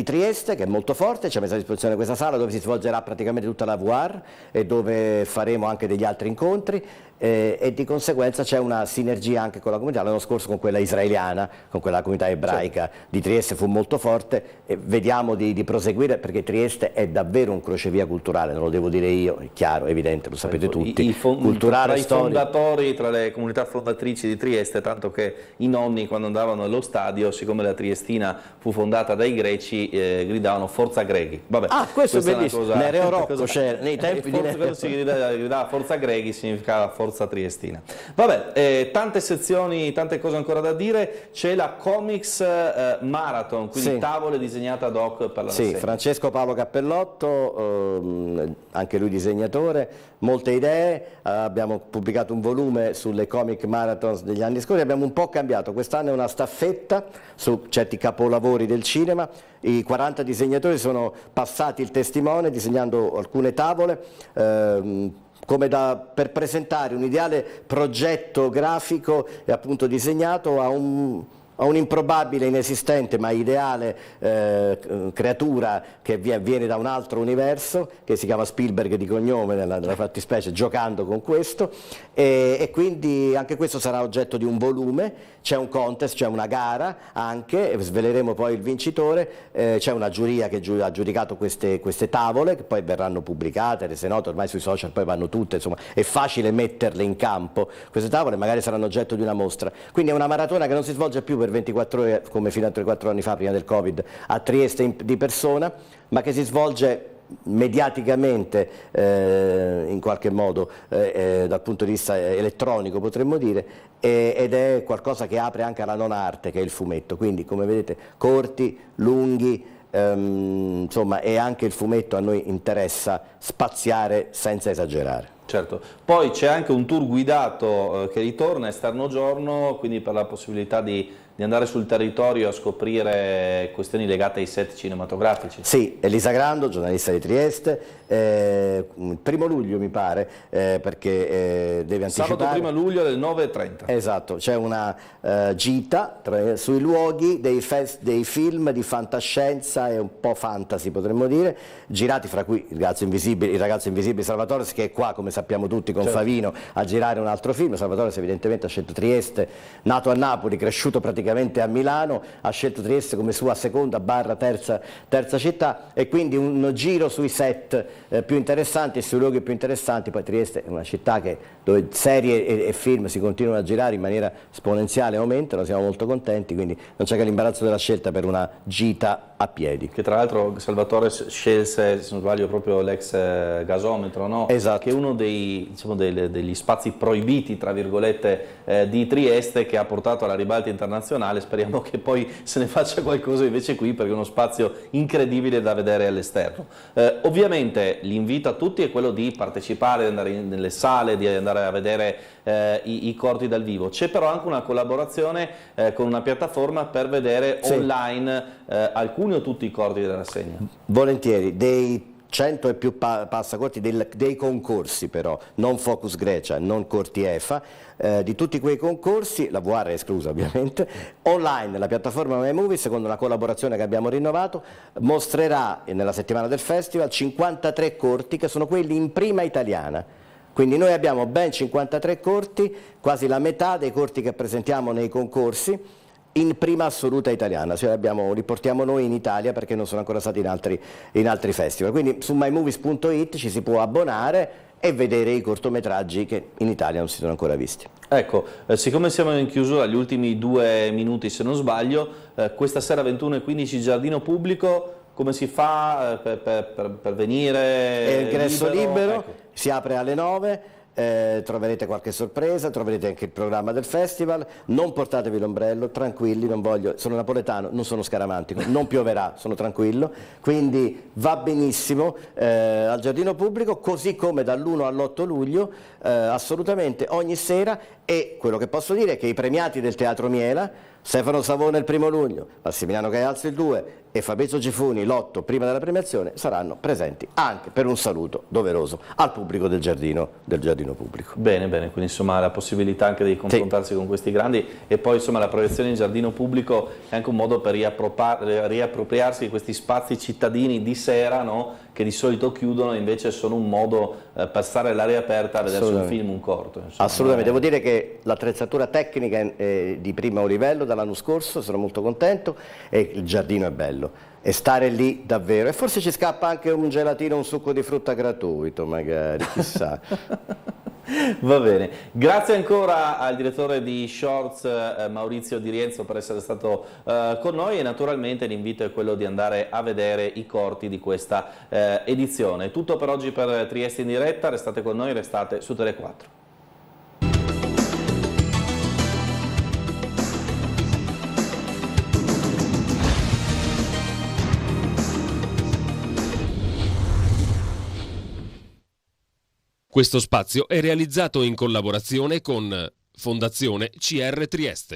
E: Trieste, che è molto forte. Ci ha messo a disposizione questa sala dove si svolgerà praticamente tutta la VR e dove faremo anche degli altri incontri, e di conseguenza c'è una sinergia anche con la comunità. L'anno scorso con quella israeliana, con quella comunità ebraica di Trieste fu molto forte, e vediamo di proseguire, perché Trieste è davvero un crocevia culturale, non lo devo dire io, è chiaro, è evidente, lo sapete tutti, culturale,
B: tra i fondatori, tra le comunità fondatrici di Trieste, tanto che i nonni quando andavano allo stadio, siccome la Triestina fu fondata dai greci, gridavano Forza Greghi. Vabbè,
E: questo è bellissimo, Nereo Rocco c'era nei tempi di
B: Nereo. Si gridava Forza Greghi, significava Forza Triestina. Vabbè, tante sezioni, tante cose ancora da dire. C'è la Comics Marathon, quindi tavole disegnate ad hoc per la rassegna.
E: Francesco Paolo Cappellotto, anche lui disegnatore, molte idee. Abbiamo pubblicato un volume sulle Comic Marathons degli anni scorsi, abbiamo un po' cambiato. Quest'anno è una staffetta su certi capolavori del cinema. I 40 disegnatori sono passati il testimone disegnando alcune tavole, per presentare un ideale progetto grafico e appunto disegnato a un improbabile, inesistente ma ideale creatura che viene da un altro universo, che si chiama Spielberg di cognome nella fattispecie, giocando con questo, e quindi anche questo sarà oggetto di un volume. C'è un contest, c'è una gara anche, sveleremo poi il vincitore, c'è una giuria che ha giudicato queste tavole, che poi verranno pubblicate, rese note, ormai sui social poi vanno tutte, insomma è facile metterle in campo queste tavole, magari saranno oggetto di una mostra. Quindi è una maratona che non si svolge più per 24 ore come fino a 3-4 anni fa, prima del Covid, a Trieste di persona, ma che si svolge mediaticamente, in qualche modo, dal punto di vista elettronico potremmo dire, ed è qualcosa che apre anche alla non arte, che è il fumetto. Quindi, come vedete, corti, lunghi, insomma, e anche il fumetto a noi interessa spaziare senza esagerare.
B: Certo, poi c'è anche un tour guidato che ritorna esterno giorno, quindi per la possibilità di andare sul territorio a scoprire questioni legate ai set cinematografici.
E: Sì, Elisa Grando, giornalista di Trieste, il 1° luglio mi pare, perché deve anticipare.
B: Sabato 1° luglio alle 9:30.
E: Esatto, c'è una gita sui luoghi dei film di fantascienza e un po' fantasy potremmo dire, girati, fra cui il ragazzo invisibile Salvatore, che è qua come sappiamo tutti con Favino a girare un altro film. Salvatore evidentemente ha scelto Trieste, nato a Napoli, cresciuto praticamente a Milano, ha scelto Trieste come sua seconda / terza città, e quindi un giro sui set più interessanti e sui luoghi più interessanti. Poi Trieste è una città dove serie e film si continuano a girare in maniera esponenziale, aumentano, siamo molto contenti, quindi non c'è che l'imbarazzo della scelta per una gita a piedi.
B: Che tra l'altro Salvatore scelse, se non sbaglio, proprio l'ex gasometro, no?
E: Esatto.
B: Che è uno degli spazi proibiti, tra virgolette, di Trieste, che ha portato alla ribalta internazionale. Speriamo che poi se ne faccia qualcosa invece qui, perché è uno spazio incredibile da vedere all'esterno. Ovviamente l'invito a tutti è quello di partecipare, di andare nelle sale, di andare a vedere i corti dal vivo. C'è però anche una collaborazione con una piattaforma per vedere online alcuni o tutti i corti della rassegna.
E: Volentieri, dei 100 e più passacorti dei concorsi, però non Focus Grecia, non corti EFA, di tutti quei concorsi, la VR è esclusa ovviamente, online la piattaforma MyMovies, con una collaborazione che abbiamo rinnovato, mostrerà nella settimana del festival 53 corti che sono quelli in prima italiana. Quindi noi abbiamo ben 53 corti, quasi la metà dei corti che presentiamo nei concorsi, in prima assoluta italiana, cioè li portiamo noi in Italia perché non sono ancora stati in altri festival. Quindi su mymovies.it ci si può abbonare e vedere i cortometraggi che in Italia non si sono ancora visti.
B: Ecco, siccome siamo in chiusura, agli ultimi 2 minuti se non sbaglio, questa sera 21:15 Giardino Pubblico, come si fa per venire?
E: Ingresso libero,
B: ecco.
E: Si apre alle 9. Troverete qualche sorpresa, troverete anche il programma del festival, non portatevi l'ombrello, tranquilli, sono napoletano, non sono scaramantico, non pioverà, sono tranquillo, quindi va benissimo al Giardino Pubblico, così come dall'1 all'8 luglio, assolutamente ogni sera, e quello che posso dire è che i premiati del Teatro Miela, Stefano Savona il 1 luglio, Massimiliano Gaialzi il 2 e Fabrizio Gifuni l'8 prima della premiazione saranno presenti anche per un saluto doveroso al pubblico del giardino Pubblico.
B: Bene, quindi insomma la possibilità anche di confrontarsi con questi grandi, e poi insomma la proiezione in Giardino Pubblico è anche un modo per riappropriarsi di questi spazi cittadini di sera, no? Che di solito chiudono, invece sono un modo per stare all'aria aperta a vedersi un film, un corto. Insomma.
E: Assolutamente, devo dire che l'attrezzatura tecnica è di primo livello dall'anno scorso, sono molto contento e il giardino è bello. E stare lì davvero, e forse ci scappa anche un gelatino, un succo di frutta gratuito magari, chissà.
B: Va bene, grazie ancora al direttore di Shorts Maurizio Di Rienzo per essere stato con noi, e naturalmente l'invito è quello di andare a vedere i corti di questa edizione. Tutto per oggi per Trieste in diretta, restate con noi, restate su Tele4.
A: Questo spazio è realizzato in collaborazione con Fondazione CR Trieste.